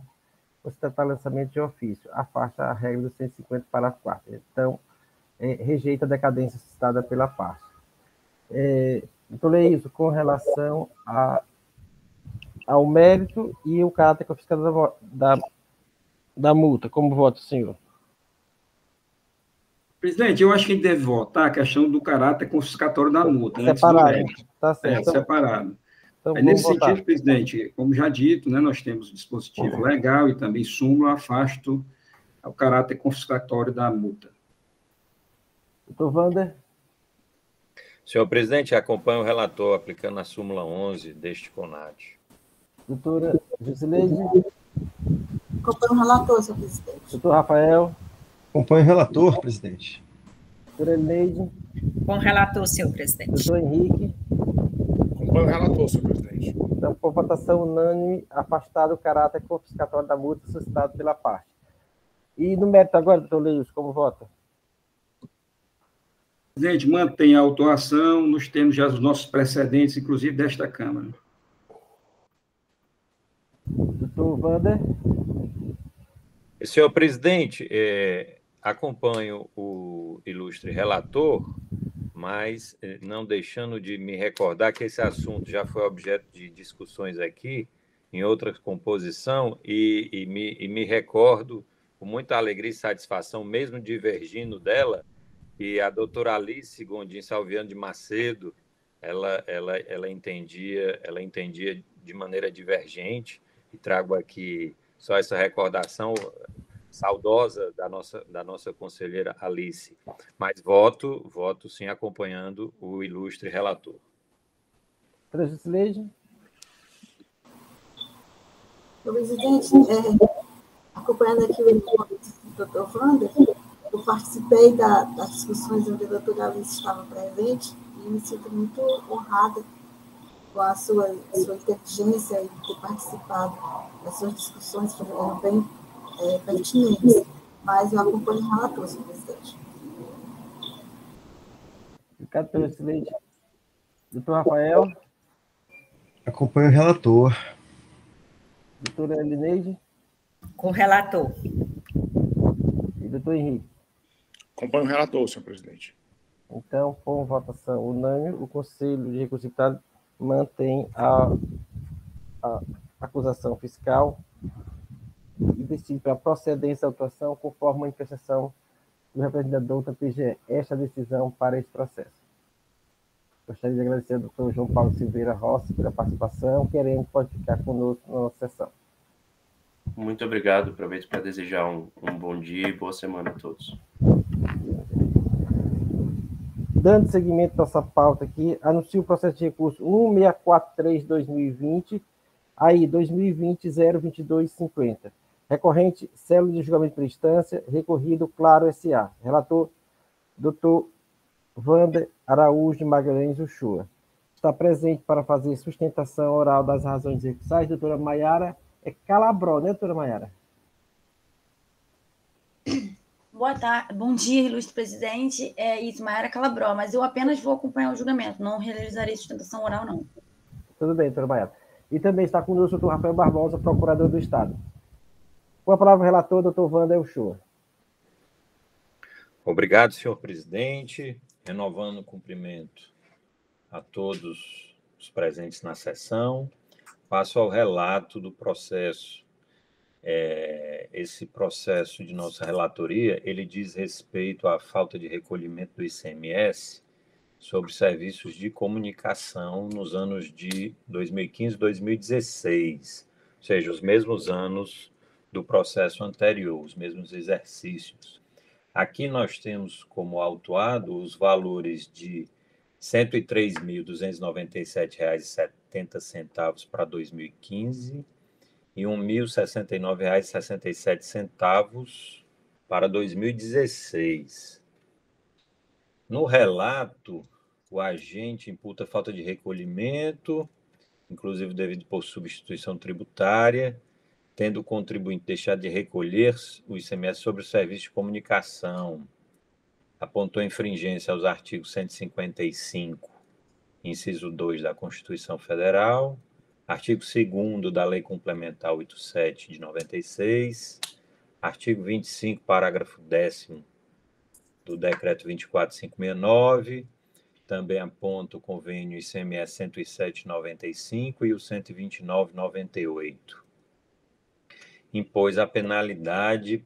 constatar lançamento de ofício, afasta a regra do 150, parágrafo 4º. Então, rejeita a decadência citada pela parte. Então, é isso com relação ao mérito e o caráter confiscado da multa. Como vota, senhor? Presidente, eu acho que a gente deve votar a questão do caráter confiscatório da multa. Separado. Tá certo. Separado. Então, nesse sentido, presidente, como já dito, né, nós temos dispositivo legal e também súmula, afasto o caráter confiscatório da multa. Doutor Wander. Senhor presidente, acompanho o relator aplicando a súmula 11 deste CONAD. Doutora Jusileide. Acompanho o relator, senhor presidente. Doutor Rafael. Acompanho o relator, presidente. Doutora Elineide. Com o relator, senhor presidente. Doutor Henrique. Acompanho o relator, senhor presidente. Então, por votação unânime, afastado o caráter confiscatório da multa suscitado pela parte. E no mérito agora, doutor Leilson, como vota? Presidente, mantém a autuação, nós temos já os nossos precedentes, inclusive desta Câmara. Doutor Wander. Senhor presidente, acompanho o ilustre relator, mas não deixando de me recordar que esse assunto já foi objeto de discussões aqui, em outra composição, e me recordo com muita alegria e satisfação, mesmo divergindo dela, que a doutora Alice Gondim Salviano de Macedo, ela entendia de maneira divergente, e trago aqui só essa recordação saudosa da nossa conselheira Alice. Mas voto sim acompanhando o ilustre relator. Jusileide. Senhor presidente, acompanhando aqui o doutor Wander, eu participei das discussões onde a doutora Alice estava presente e me sinto muito honrada com a sua inteligência e ter participado das suas discussões, foram bem pertinentes. Mas eu acompanho o relator, senhor presidente. Obrigado pelo excelente. Doutor Rafael. Acompanho o relator. Doutora Elineide. Com o relator. E doutor Henrique. Acompanho o relator, senhor presidente. Então, com votação unânime, o Conselho de Recursos Tributários mantém a acusação fiscal e decide para procedência da autuação conforme a manifestação do representante da outra PGE. Esta decisão para esse processo. Gostaria de agradecer ao doutor João Paulo Silveira Rossi pela participação. Querendo, pode ficar conosco na nossa sessão. Muito obrigado. Aproveito para desejar um bom dia e boa semana a todos. Dando seguimento à nossa pauta aqui, anuncio o processo de recurso 1643-2020, aí 2020-02250. Recorrente, célula de julgamento por instância, recorrido Claro S.A. Relator, Dr. Wander Araújo de Magalhães Uchoa. Está presente para fazer sustentação oral das razões recursais, doutora Maiara Calabró, né, doutora Maiara? Boa tarde, bom dia, ilustre presidente. É isso, Maiara Calabró, mas eu apenas vou acompanhar o julgamento, não realizarei sustentação oral, não. Tudo bem, doutora Maiara. E também está conosco o doutor Rafael Barbosa, procurador do Estado. Com a palavra o relator, doutor Wander Uchoa. Obrigado, senhor presidente. Renovando o cumprimento a todos os presentes na sessão. Passo ao relato do processo. Esse processo de nossa relatoria, ele diz respeito à falta de recolhimento do ICMS sobre serviços de comunicação nos anos de 2015 e 2016, ou seja, os mesmos anos do processo anterior, os mesmos exercícios. Aqui nós temos como autuado os valores de R$ 103.297,70 para 2015 e R$ 1.069,67 para 2016. No relato, o agente imputa falta de recolhimento, inclusive devido por substituição tributária, tendo o contribuinte deixado de recolher o ICMS sobre o serviço de comunicação. Apontou infringência aos artigos 155, inciso 2 da Constituição Federal, artigo 2º da Lei Complementar 87 de 96, artigo 25, parágrafo 10º do Decreto 24569, também aponta o convênio ICMS 107/95 e o 129/98. Impôs a penalidade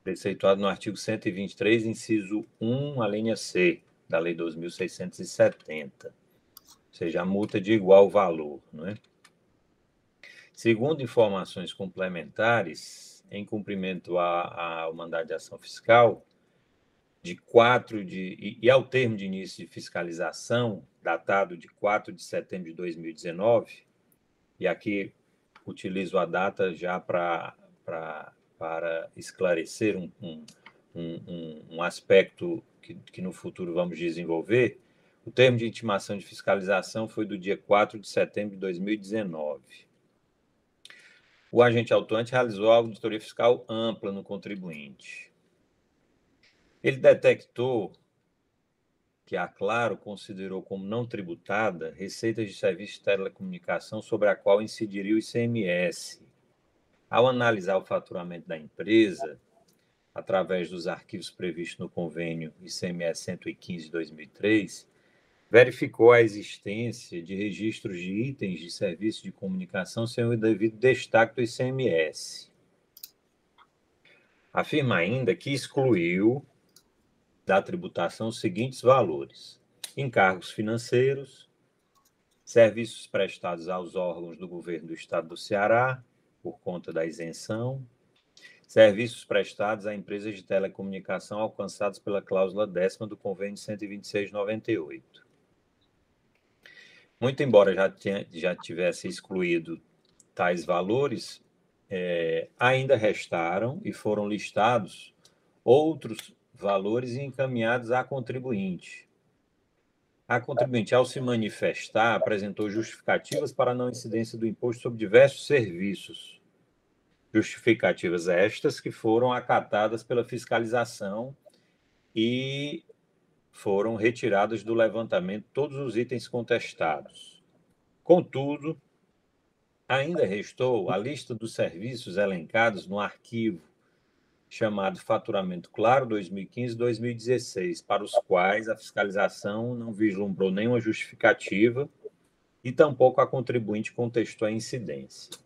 preceituada no artigo 123, inciso 1, a linha C, da Lei 2.670, ou seja, a multa de igual valor, não é? Segundo informações complementares, em cumprimento ao mandado de ação fiscal, e ao termo de início de fiscalização, datado de 4 de setembro de 2019, e aqui utilizo a data já para esclarecer um aspecto que no futuro vamos desenvolver. O termo de intimação de fiscalização foi do dia 4 de setembro de 2019. O agente autuante realizou a auditoria fiscal ampla no contribuinte. Ele detectou que a Claro considerou como não tributada receitas de serviço de telecomunicação sobre a qual incidiria o ICMS. Ao analisar o faturamento da empresa, através dos arquivos previstos no convênio ICMS 115 de 2003, verificou a existência de registros de itens de serviço de comunicação sem o devido destaque do ICMS. Afirma ainda que excluiu da tributação os seguintes valores: encargos financeiros, serviços prestados aos órgãos do governo do Estado do Ceará, por conta da isenção, serviços prestados a empresas de telecomunicação alcançados pela cláusula 10ª do convênio 126/98. Muito embora já tivesse excluído tais valores, ainda restaram e foram listados outros valores e encaminhados à contribuinte. A contribuinte, ao se manifestar, apresentou justificativas para a não incidência do imposto sobre diversos serviços. Justificativas estas que foram acatadas pela fiscalização e foram retiradas do levantamento todos os itens contestados. Contudo, ainda restou a lista dos serviços elencados no arquivo chamado Faturamento Claro 2015-2016, para os quais a fiscalização não vislumbrou nenhuma justificativa e tampouco a contribuinte contestou a incidência.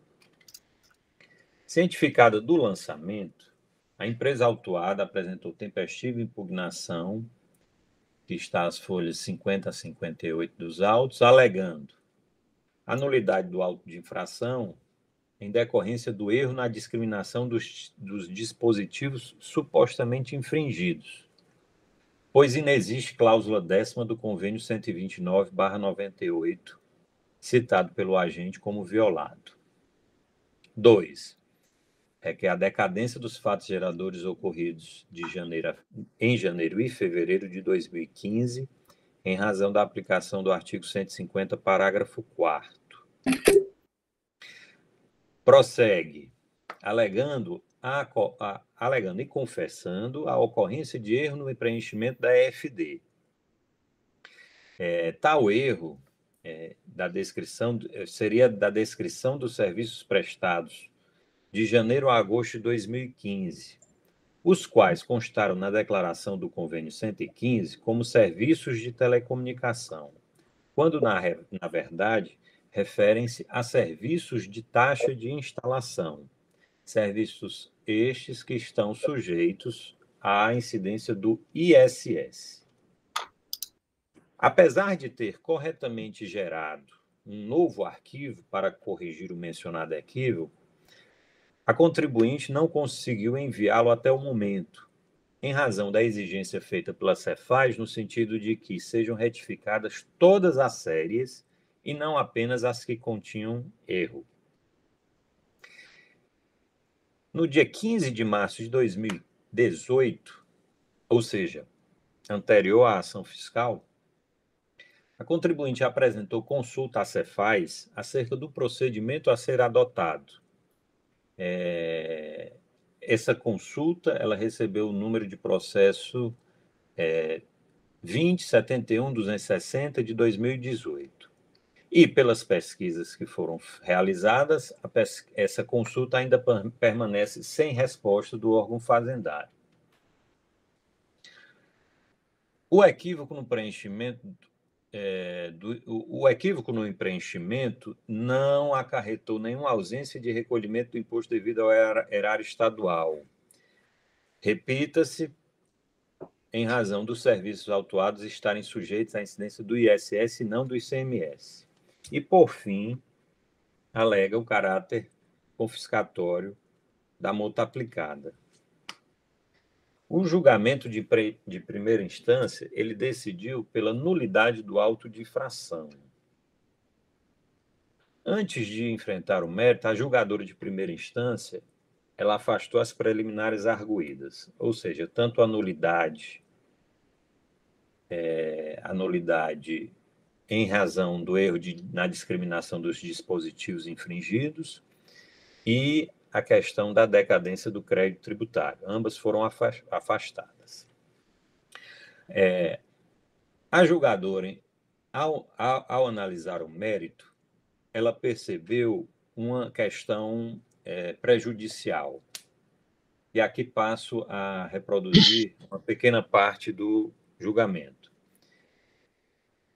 Cientificada do lançamento, a empresa autuada apresentou tempestiva impugnação, que está às folhas 50 a 58 dos autos, alegando a nulidade do auto de infração em decorrência do erro na discriminação dos dispositivos supostamente infringidos, pois inexiste cláusula 10ª do convênio 129/98, citado pelo agente como violado. 2. É que a decadência dos fatos geradores ocorridos em janeiro e fevereiro de 2015, em razão da aplicação do artigo 150, parágrafo 4º. Prossegue, alegando e confessando a ocorrência de erro no preenchimento da EFD. Tal erro seria da descrição dos serviços prestados de janeiro a agosto de 2015, os quais constaram na declaração do convênio 115 como serviços de telecomunicação, quando, na verdade, referem-se a serviços de taxa de instalação, serviços estes que estão sujeitos à incidência do ISS. Apesar de ter corretamente gerado um novo arquivo para corrigir o mencionado equívoco, a contribuinte não conseguiu enviá-lo até o momento, em razão da exigência feita pela Cefaz no sentido de que sejam retificadas todas as séries e não apenas as que continham erro. No dia 15 de março de 2018, ou seja, anterior à ação fiscal, a contribuinte apresentou consulta à Cefaz acerca do procedimento a ser adotado. Essa consulta, ela recebeu o número de processo 2071-260 de 2018. E pelas pesquisas que foram realizadas, essa consulta ainda permanece sem resposta do órgão fazendário. O equívoco no preenchimento não acarretou nenhuma ausência de recolhimento do imposto devido ao erário estadual. Repita-se, em razão dos serviços autuados estarem sujeitos à incidência do ISS e não do ICMS. E, por fim, alega o caráter confiscatório da multa aplicada. O julgamento de primeira instância, ele decidiu pela nulidade do auto de infração. Antes de enfrentar o mérito, a julgadora de primeira instância, ela afastou as preliminares arguidas, ou seja, tanto a nulidade em razão do erro na discriminação dos dispositivos infringidos e a questão da decadência do crédito tributário. Ambas foram afastadas. A julgadora, ao analisar o mérito, ela percebeu uma questão prejudicial. E aqui passo a reproduzir uma pequena parte do julgamento.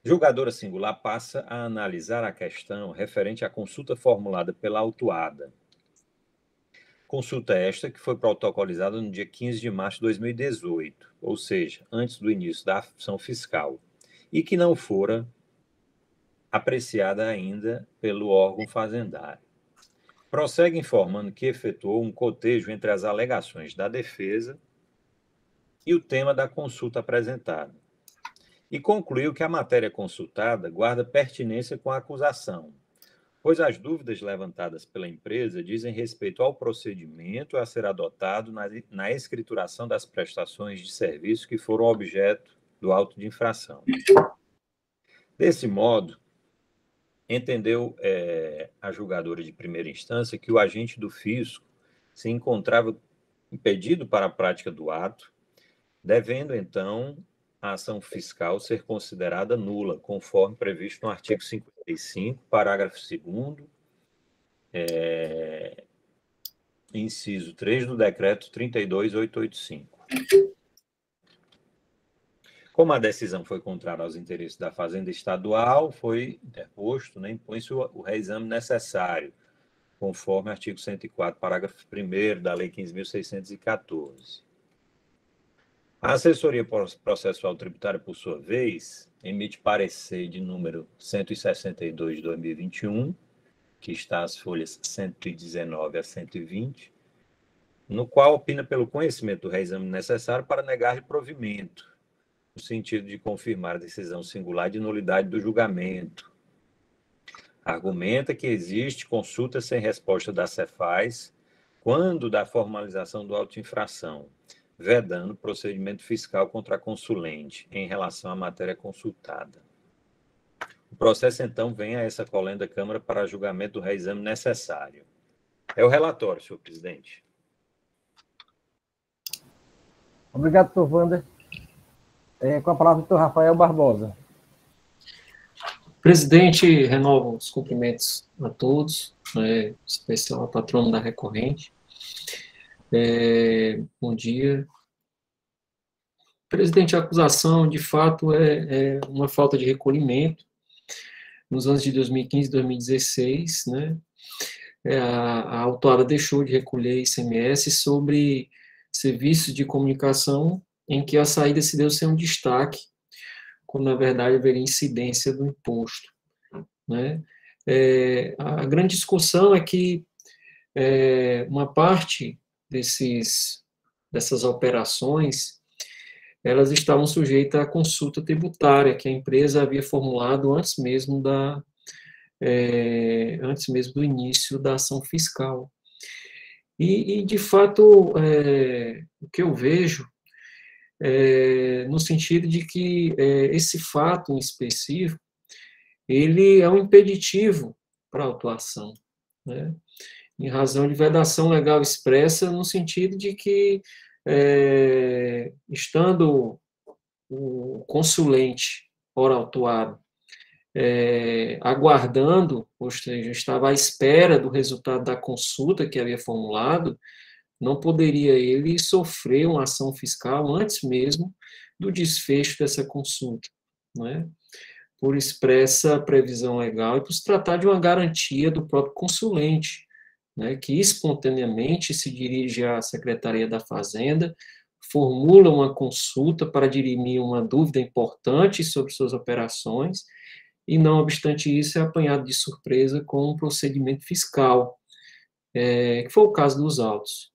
Julgadora singular passa a analisar a questão referente à consulta formulada pela autuada. Consulta esta que foi protocolizada no dia 15 de março de 2018, ou seja, antes do início da ação fiscal, e que não fora apreciada ainda pelo órgão fazendário. Prossegue informando que efetuou um cotejo entre as alegações da defesa e o tema da consulta apresentada, e concluiu que a matéria consultada guarda pertinência com a acusação, pois as dúvidas levantadas pela empresa dizem respeito ao procedimento a ser adotado na escrituração das prestações de serviço que foram objeto do auto de infração. Desse modo, entendeu a julgadora de primeira instância que o agente do fisco se encontrava impedido para a prática do ato, devendo, então, a ação fiscal ser considerada nula, conforme previsto no artigo 55, parágrafo 2º, inciso 3 do decreto 32.885. Como a decisão foi contrária aos interesses da Fazenda Estadual, foi interposto, impõe-se o reexame necessário, conforme artigo 104, parágrafo 1º da Lei 15.614. A assessoria processual tributária, por sua vez, emite parecer de número 162 de 2021, que está às folhas 119 a 120, no qual opina pelo conhecimento do reexame necessário para negar provimento, no sentido de confirmar a decisão singular de nulidade do julgamento. Argumenta que existe consulta sem resposta da Cefaz quando da formalização do auto de infração, vedando procedimento fiscal contra a consulente em relação à matéria consultada. O processo, então, vem a essa colenda Câmara para julgamento do reexame necessário. É o relatório, senhor presidente. Obrigado, doutor Wander. Com a palavra, doutor Rafael Barbosa. Presidente, renovo os cumprimentos a todos, em especial ao patrono da recorrente. Bom dia. Presidente, a acusação, de fato, é uma falta de recolhimento. Nos anos de 2015 e 2016, né, a autuada deixou de recolher ICMS sobre serviços de comunicação em que a saída se deu sem um destaque, quando, na verdade, haveria incidência do imposto, né? A grande discussão é que uma parte dessas operações, elas estavam sujeitas à consulta tributária, que a empresa havia formulado antes mesmo do início da ação fiscal. E de fato, o que eu vejo no sentido de que esse fato em específico, ele é um impeditivo para a autuação, né? Em razão de vedação legal expressa, no sentido de que, estando o consulente, ora autuado, aguardando, ou seja, estava à espera do resultado da consulta que havia formulado, não poderia ele sofrer uma ação fiscal antes mesmo do desfecho dessa consulta, né? Por expressa previsão legal e por se tratar de uma garantia do próprio consulente, né, que espontaneamente se dirige à Secretaria da Fazenda, formula uma consulta para dirimir uma dúvida importante sobre suas operações e, não obstante isso, é apanhado de surpresa com um procedimento fiscal, que foi o caso dos autos.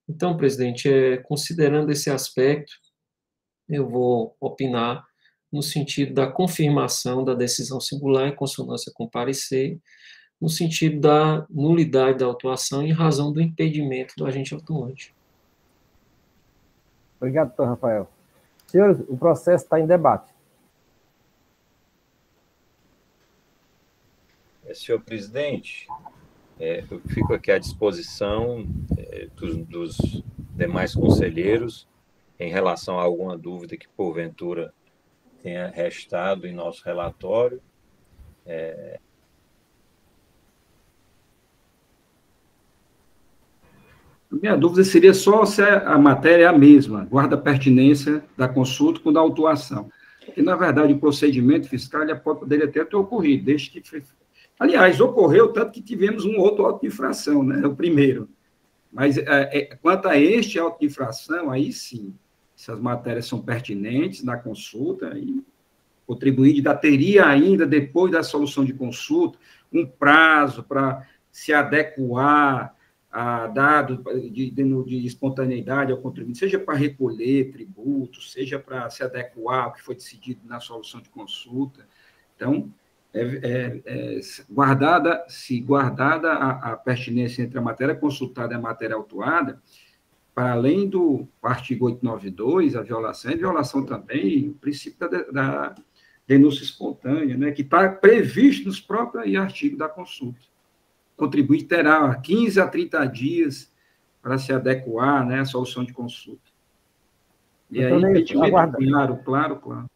Então, presidente, considerando esse aspecto, eu vou opinar no sentido da confirmação da decisão singular em consonância com o parecer, no sentido da nulidade da autuação em razão do impedimento do agente autuante. Obrigado, doutor Rafael. Senhores, o processo está em debate. Senhor presidente, eu fico aqui à disposição dos demais conselheiros em relação a alguma dúvida que, porventura, tenha restado em nosso relatório. Minha dúvida seria só se a matéria é a mesma, guarda pertinência da consulta com da autuação. Porque, na verdade, o procedimento fiscal poderia até ter ocorrido, desde que... Aliás, ocorreu tanto que tivemos um outro auto de infração, né, o primeiro. Mas, quanto a este auto de infração, aí sim, essas matérias são pertinentes na consulta, e contribuinte teria ainda, depois da solução de consulta, um prazo para se adequar a dado de espontaneidade ao contribuinte, seja para recolher tributos, seja para se adequar ao que foi decidido na solução de consulta. Então, guardada a pertinência entre a matéria consultada e a matéria autuada, para além do artigo 892, a violação, é violação também o princípio da denúncia espontânea, né, que está previsto nos próprios artigos da consulta. O contribuinte terá 15 a 30 dias para se adequar, né, à solução de consulta. E aí, claro.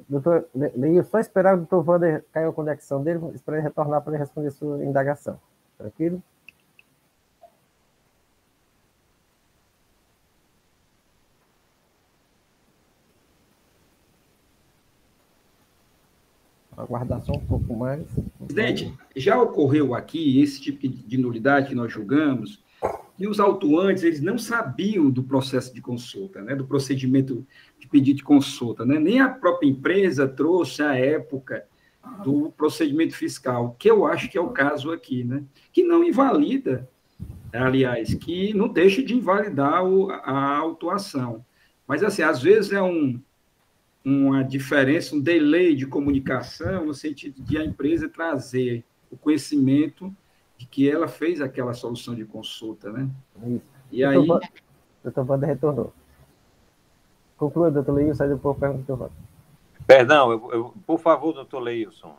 Doutor Leio, só esperar o doutor Wander cair a conexão dele, para ele retornar para ele responder a sua indagação. Tranquilo? Aguardar só um pouco mais. Presidente, já ocorreu aqui esse tipo de nulidade que nós julgamos, e os autuantes, eles não sabiam do processo de consulta, né, do procedimento de pedido de consulta, né, nem a própria empresa trouxe à época do procedimento fiscal, que eu acho que é o caso aqui, né, que não invalida, aliás, que não deixa de invalidar a autuação. Mas, assim, às vezes é um uma diferença, um delay de comunicação, no sentido de a empresa trazer o conhecimento de que ela fez aquela solução de consulta, né? E aí... Doutor Wander retornou. Conclua, doutor Leilson, aí depois eu pergunto ao doutor Wander. Perdão, por favor, doutor Leilson.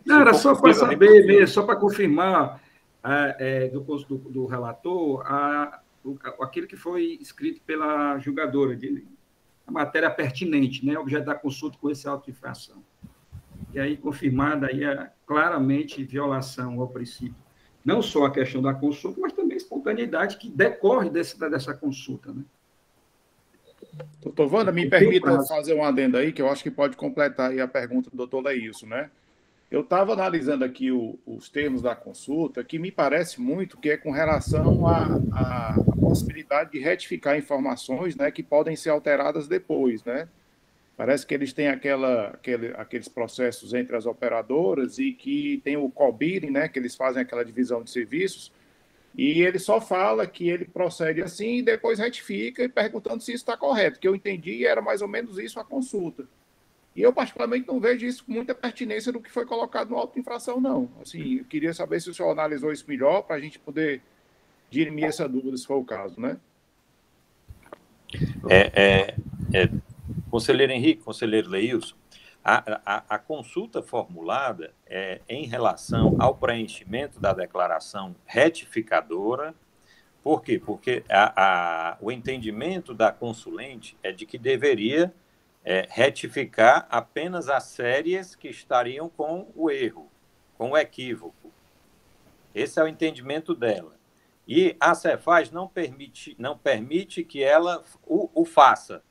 Não, era só para saber mesmo, só para confirmar do relator aquilo que foi escrito pela julgadora, a matéria pertinente, né, objeto da consulta com esse auto de infração. E aí, confirmada aí claramente violação ao princípio, não só a questão da consulta, mas também a espontaneidade que decorre dessa consulta, né? Doutor Wander, me permita fazer um adendo aí, que eu acho que pode completar aí a pergunta do doutor Leilson, né? Eu estava analisando aqui os termos da consulta, que me parece muito que é com relação à possibilidade de retificar informações, né, que podem ser alteradas depois, né? Parece que eles têm aqueles processos entre as operadoras e que tem o co-bidding, né, que eles fazem aquela divisão de serviços, e ele só fala que ele procede assim e depois retifica e perguntando se isso está correto. O que eu entendi era mais ou menos isso a consulta. E eu, particularmente, não vejo isso com muita pertinência do que foi colocado no auto de infração, não. Assim, eu queria saber se o senhor analisou isso melhor para a gente poder dirimir essa dúvida, se for o caso, né? Conselheiro Henrique, conselheiro Leilson, a consulta formulada é em relação ao preenchimento da declaração retificadora. Por quê? Porque o entendimento da consulente é de que deveria retificar apenas as séries que estariam com o erro, com o equívoco. Esse é o entendimento dela. E a Cefaz não permite que ela o faça.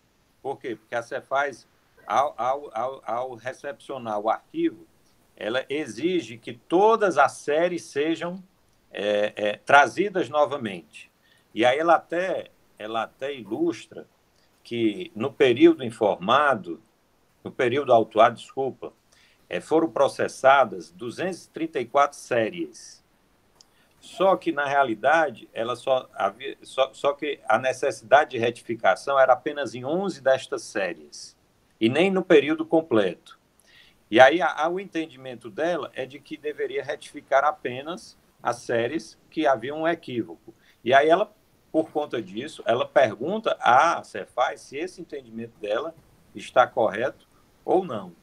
Por quê? Porque a Cefaz, ao recepcionar o arquivo, ela exige que todas as séries sejam trazidas novamente. E aí ela até ilustra que no período autuado, foram processadas 234 séries. Só que, na realidade, só que a necessidade de retificação era apenas em 11 destas séries, e nem no período completo. E aí o entendimento dela é de que deveria retificar apenas as séries que haviam um equívoco. E aí ela, por conta disso, ela pergunta à Cefaz se esse entendimento dela está correto ou não.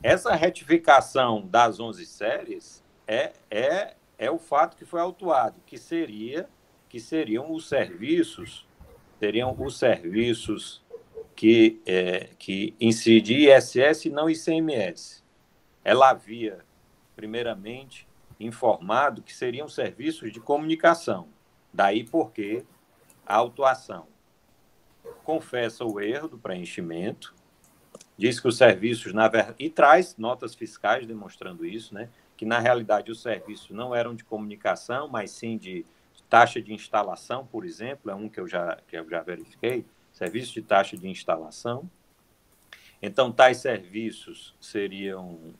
Essa retificação das 11 séries é o fato que foi autuado, que seriam os serviços que incidem ISS e não ICMS. Ela havia, primeiramente, informado que seriam serviços de comunicação. Daí porque a autuação confessa o erro do preenchimento, diz que os serviços, e traz notas fiscais demonstrando isso, né? Que, na realidade, os serviços não eram de comunicação, mas sim de taxa de instalação, por exemplo, é um que eu já verifiquei, serviço de taxa de instalação. Então, tais serviços seriam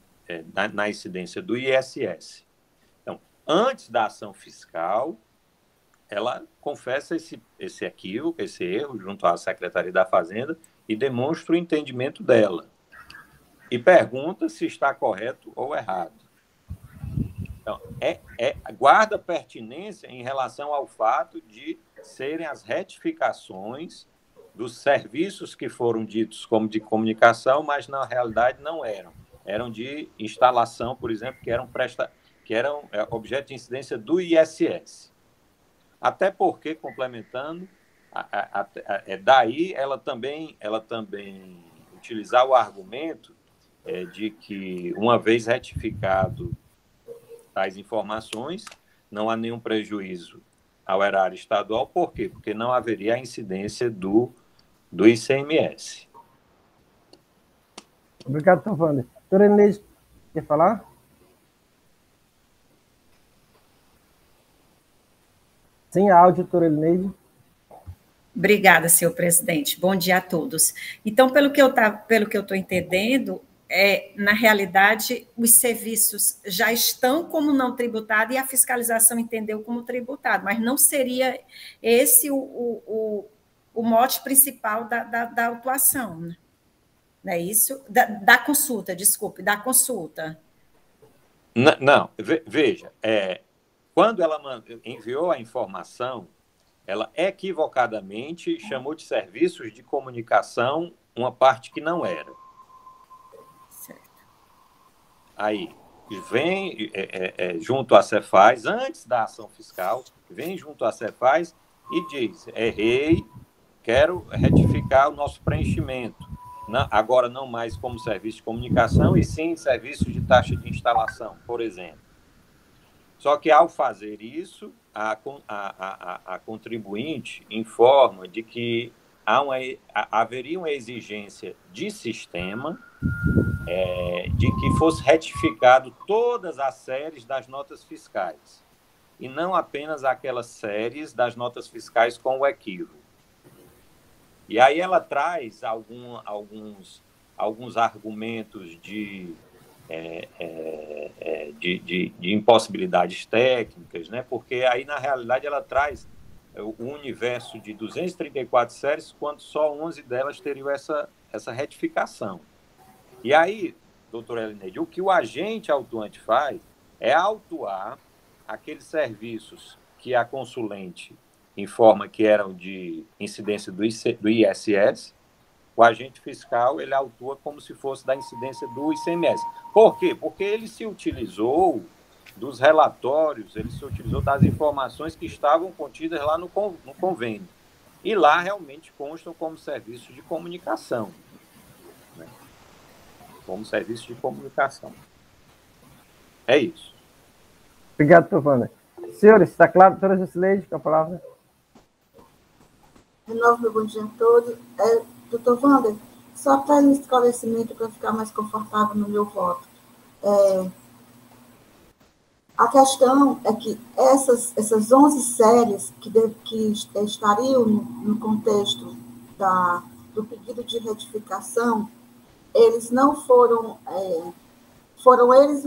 na incidência do ISS. Então, antes da ação fiscal, ela confessa esse equívoco, esse erro, junto à Secretaria da Fazenda, e demonstra o entendimento dela. E pergunta se está correto ou errado. Então, guarda pertinência em relação ao fato de serem as retificações dos serviços que foram ditos como de comunicação, mas na realidade não eram. Eram de instalação, por exemplo, que eram objeto de incidência do ISS. Até porque, complementando, daí ela também utilizar o argumento de que, uma vez retificado tais informações, não há nenhum prejuízo ao erário estadual. Por quê? Porque não haveria a incidência do ICMS. Obrigado, doutor Wander. Doutora Elineide, quer falar? Sem áudio, doutora Elineide. Obrigada, senhor presidente. Bom dia a todos. Então, pelo que eu estou entendendo, na realidade, os serviços já estão como não tributado e a fiscalização entendeu como tributado, mas não seria esse o o mote principal da autuação, né? Não é isso? Da consulta, desculpe, da consulta. Não, veja, quando ela enviou a informação, ela equivocadamente chamou de serviços de comunicação uma parte que não era. Certo. Aí, vem junto à Cefaz, antes da ação fiscal, vem junto à Cefaz e diz: errei, quero retificar o nosso preenchimento. Agora não mais como serviço de comunicação, e sim serviço de taxa de instalação, por exemplo. Só que, ao fazer isso, a contribuinte informa de que haveria uma exigência de sistema de que fosse retificado todas as séries das notas fiscais, e não apenas aquelas séries das notas fiscais com o equívoco. E aí ela traz alguns argumentos de impossibilidades técnicas, né? Porque aí, na realidade, ela traz o universo de 234 séries, quando só 11 delas teriam essa retificação. E aí, doutora Elineide, o que o agente autuante faz é autuar aqueles serviços que a consulente informa que eram de incidência do ISS. O agente fiscal, ele autua como se fosse da incidência do ICMS. Por quê? Porque ele se utilizou dos relatórios, ele se utilizou das informações que estavam contidas lá no convênio. E lá realmente constam como serviço de comunicação. Né? Como serviço de comunicação. É isso. Obrigado, doutor Wander. Senhores, está claro? Doutora Jusileide, com a palavra. De novo, meu bom dia a todos. Doutor Wander, só para um esclarecimento, para ficar mais confortável no meu voto. A questão é que essas 11 séries que estariam no contexto do pedido de retificação, eles não foram eles,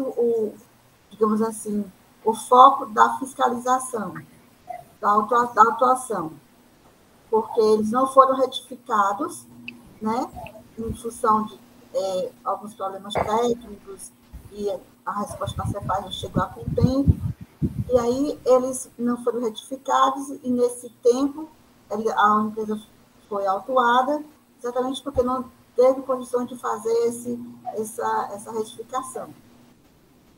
digamos assim, o foco da fiscalização, da autuação, porque eles não foram retificados, né, em função de alguns problemas técnicos, e a resposta da Cefaz não chegou a tempo, e aí eles não foram retificados, e nesse tempo a empresa foi autuada, exatamente porque não teve condições de fazer essa retificação.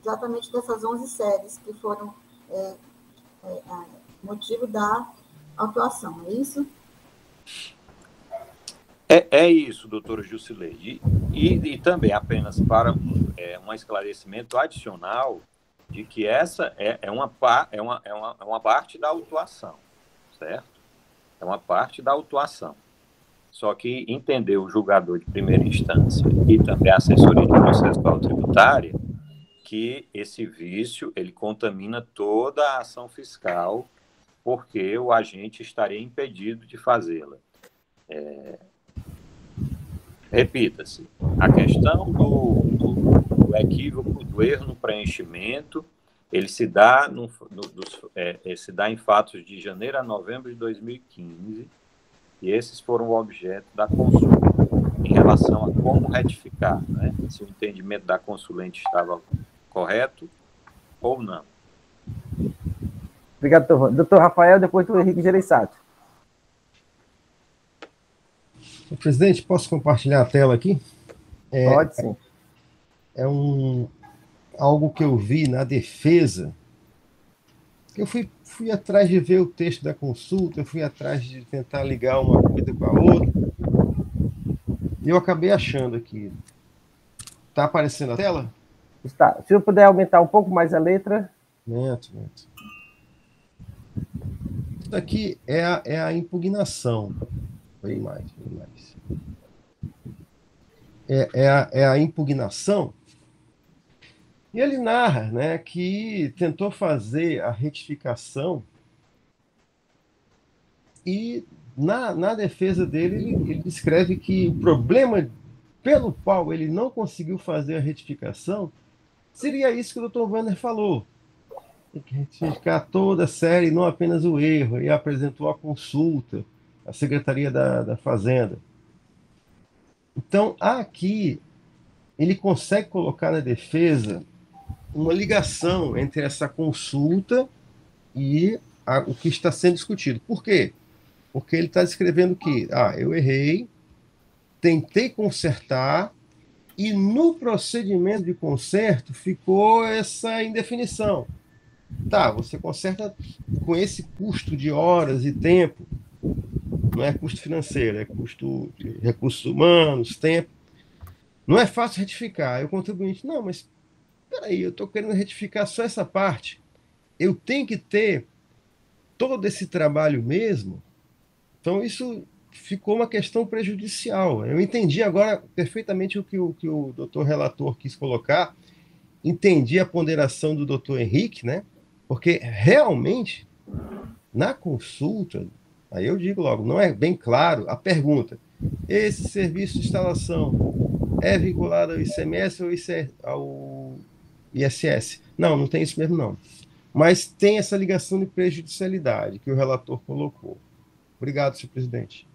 Exatamente dessas 11 séries que foram motivo da autuação, é isso? É isso, doutora Jusileide. E também, apenas para um esclarecimento adicional, de que essa é uma parte da autuação, certo? É uma parte da autuação. Só que entendeu o julgador de primeira instância e também a assessoria de processual tributária que esse vício ele contamina toda a ação fiscal, porque o agente estaria impedido de fazê-la. Repita-se, a questão do equívoco, do erro no preenchimento, ele se dá em fatos de janeiro a novembro de 2015, e esses foram o objeto da consulta em relação a como retificar, né? Se o entendimento da consulente estava correto ou não. Obrigado, doutor Rafael, depois do Henrique Gereissati. Presidente, posso compartilhar a tela aqui? Pode, sim. Algo que eu vi na defesa, que eu fui atrás de ver o texto da consulta, eu fui atrás de tentar ligar uma coisa com a outra, e eu acabei achando aqui. Está aparecendo a tela? Está. Se eu puder aumentar um pouco mais a letra. Isso aqui é a impugnação. Bem mais. É a impugnação. E ele narra, né, que tentou fazer a retificação e na defesa dele ele descreve que o problema pelo qual ele não conseguiu fazer a retificação seria isso que o Dr. Wander falou. Tem que retificar toda a série, não apenas o erro. E apresentou a consulta a Secretaria da Fazenda. Então, aqui, ele consegue colocar na defesa uma ligação entre essa consulta e o que está sendo discutido. Por quê? Porque ele está descrevendo que, eu errei, tentei consertar, e no procedimento de conserto ficou essa indefinição. Tá, você conserta com esse custo de horas e tempo, não é custo financeiro, é custo de recursos humanos, tempo. Não é fácil retificar. Aí o contribuinte, não, mas peraí, eu estou querendo retificar só essa parte. Eu tenho que ter todo esse trabalho mesmo? Então, isso ficou uma questão prejudicial. Eu entendi agora perfeitamente o que o doutor relator quis colocar, entendi a ponderação do doutor Henrique, né? Porque realmente, na consulta, aí eu digo logo, não é bem claro a pergunta: esse serviço de instalação é vinculado ao ICMS ou ao ISS? Não tem isso mesmo, não. Mas tem essa ligação de prejudicialidade que o relator colocou. Obrigado, senhor presidente.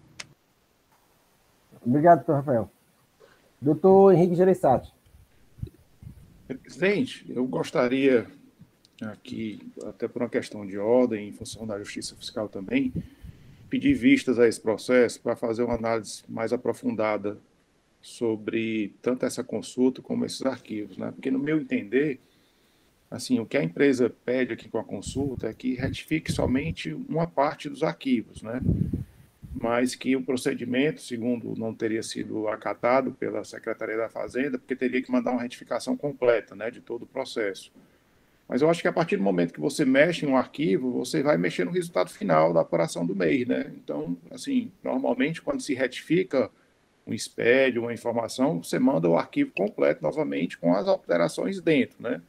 Obrigado, doutor Rafael. Doutor Henrique Gereissati. Presidente, eu gostaria aqui, até por uma questão de ordem, em função da Justiça Fiscal também, pedir vistas a esse processo para fazer uma análise mais aprofundada sobre tanto essa consulta como esses arquivos, né? Porque, no meu entender, assim, o que a empresa pede aqui com a consulta é que retifique somente uma parte dos arquivos, né? Mas que o procedimento, segundo, não teria sido acatado pela Secretaria da Fazenda, porque teria que mandar uma retificação completa, né, de todo o processo. Mas eu acho que a partir do momento que você mexe em um arquivo, você vai mexer no resultado final da apuração do MEI, né? Então, assim, normalmente, quando se retifica um SPED, uma informação, você manda o arquivo completo novamente com as alterações dentro, né?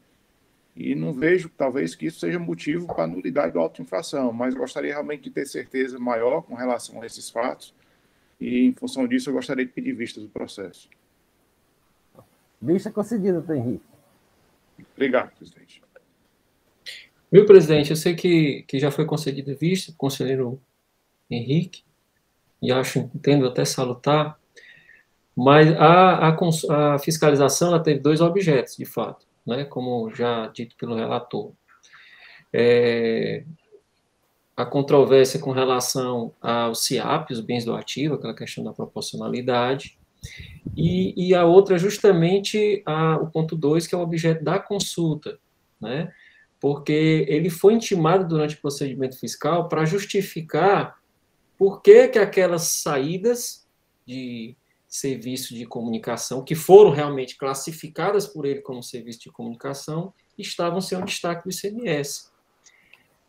E não vejo, talvez, que isso seja motivo para nulidade do auto de infração, mas gostaria realmente de ter certeza maior com relação a esses fatos, e, em função disso, eu gostaria de pedir vistas do processo. Vista concedida, doutor Henrique. Obrigado, presidente. Meu presidente, eu sei que já foi concedida vista, conselheiro Henrique, e entendo até salutar, mas a fiscalização ela teve dois objetos, de fato, né, como já dito pelo relator. A controvérsia com relação ao CIAP, os bens do ativo, aquela questão da proporcionalidade, e a outra justamente o ponto 2, que é o objeto da consulta, né, porque ele foi intimado durante o procedimento fiscal para justificar por que aquelas saídas de serviço de comunicação, que foram realmente classificadas por ele como serviço de comunicação, estavam sem o destaque do ICMS.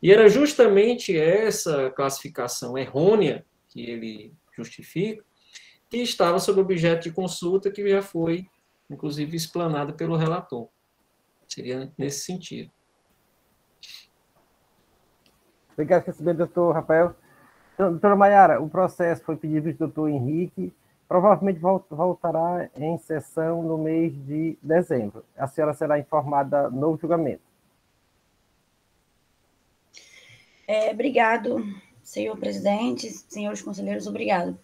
E era justamente essa classificação errônea, que ele justifica, que estava sob objeto de consulta, que já foi, inclusive, explanada pelo relator. Seria nesse sentido. Obrigado, recebimento, doutor Rafael. Então, doutora Maiara, o processo foi pedido do doutor Henrique, provavelmente voltará em sessão no mês de dezembro. A senhora será informada no novo julgamento. Obrigado, senhor presidente, senhores conselheiros, obrigado.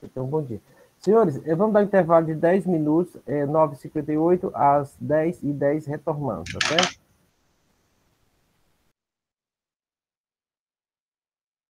Então, bom dia. Senhores, vamos dar um intervalo de 10 minutos, 9h58 às 10h10, retornando, tá certo?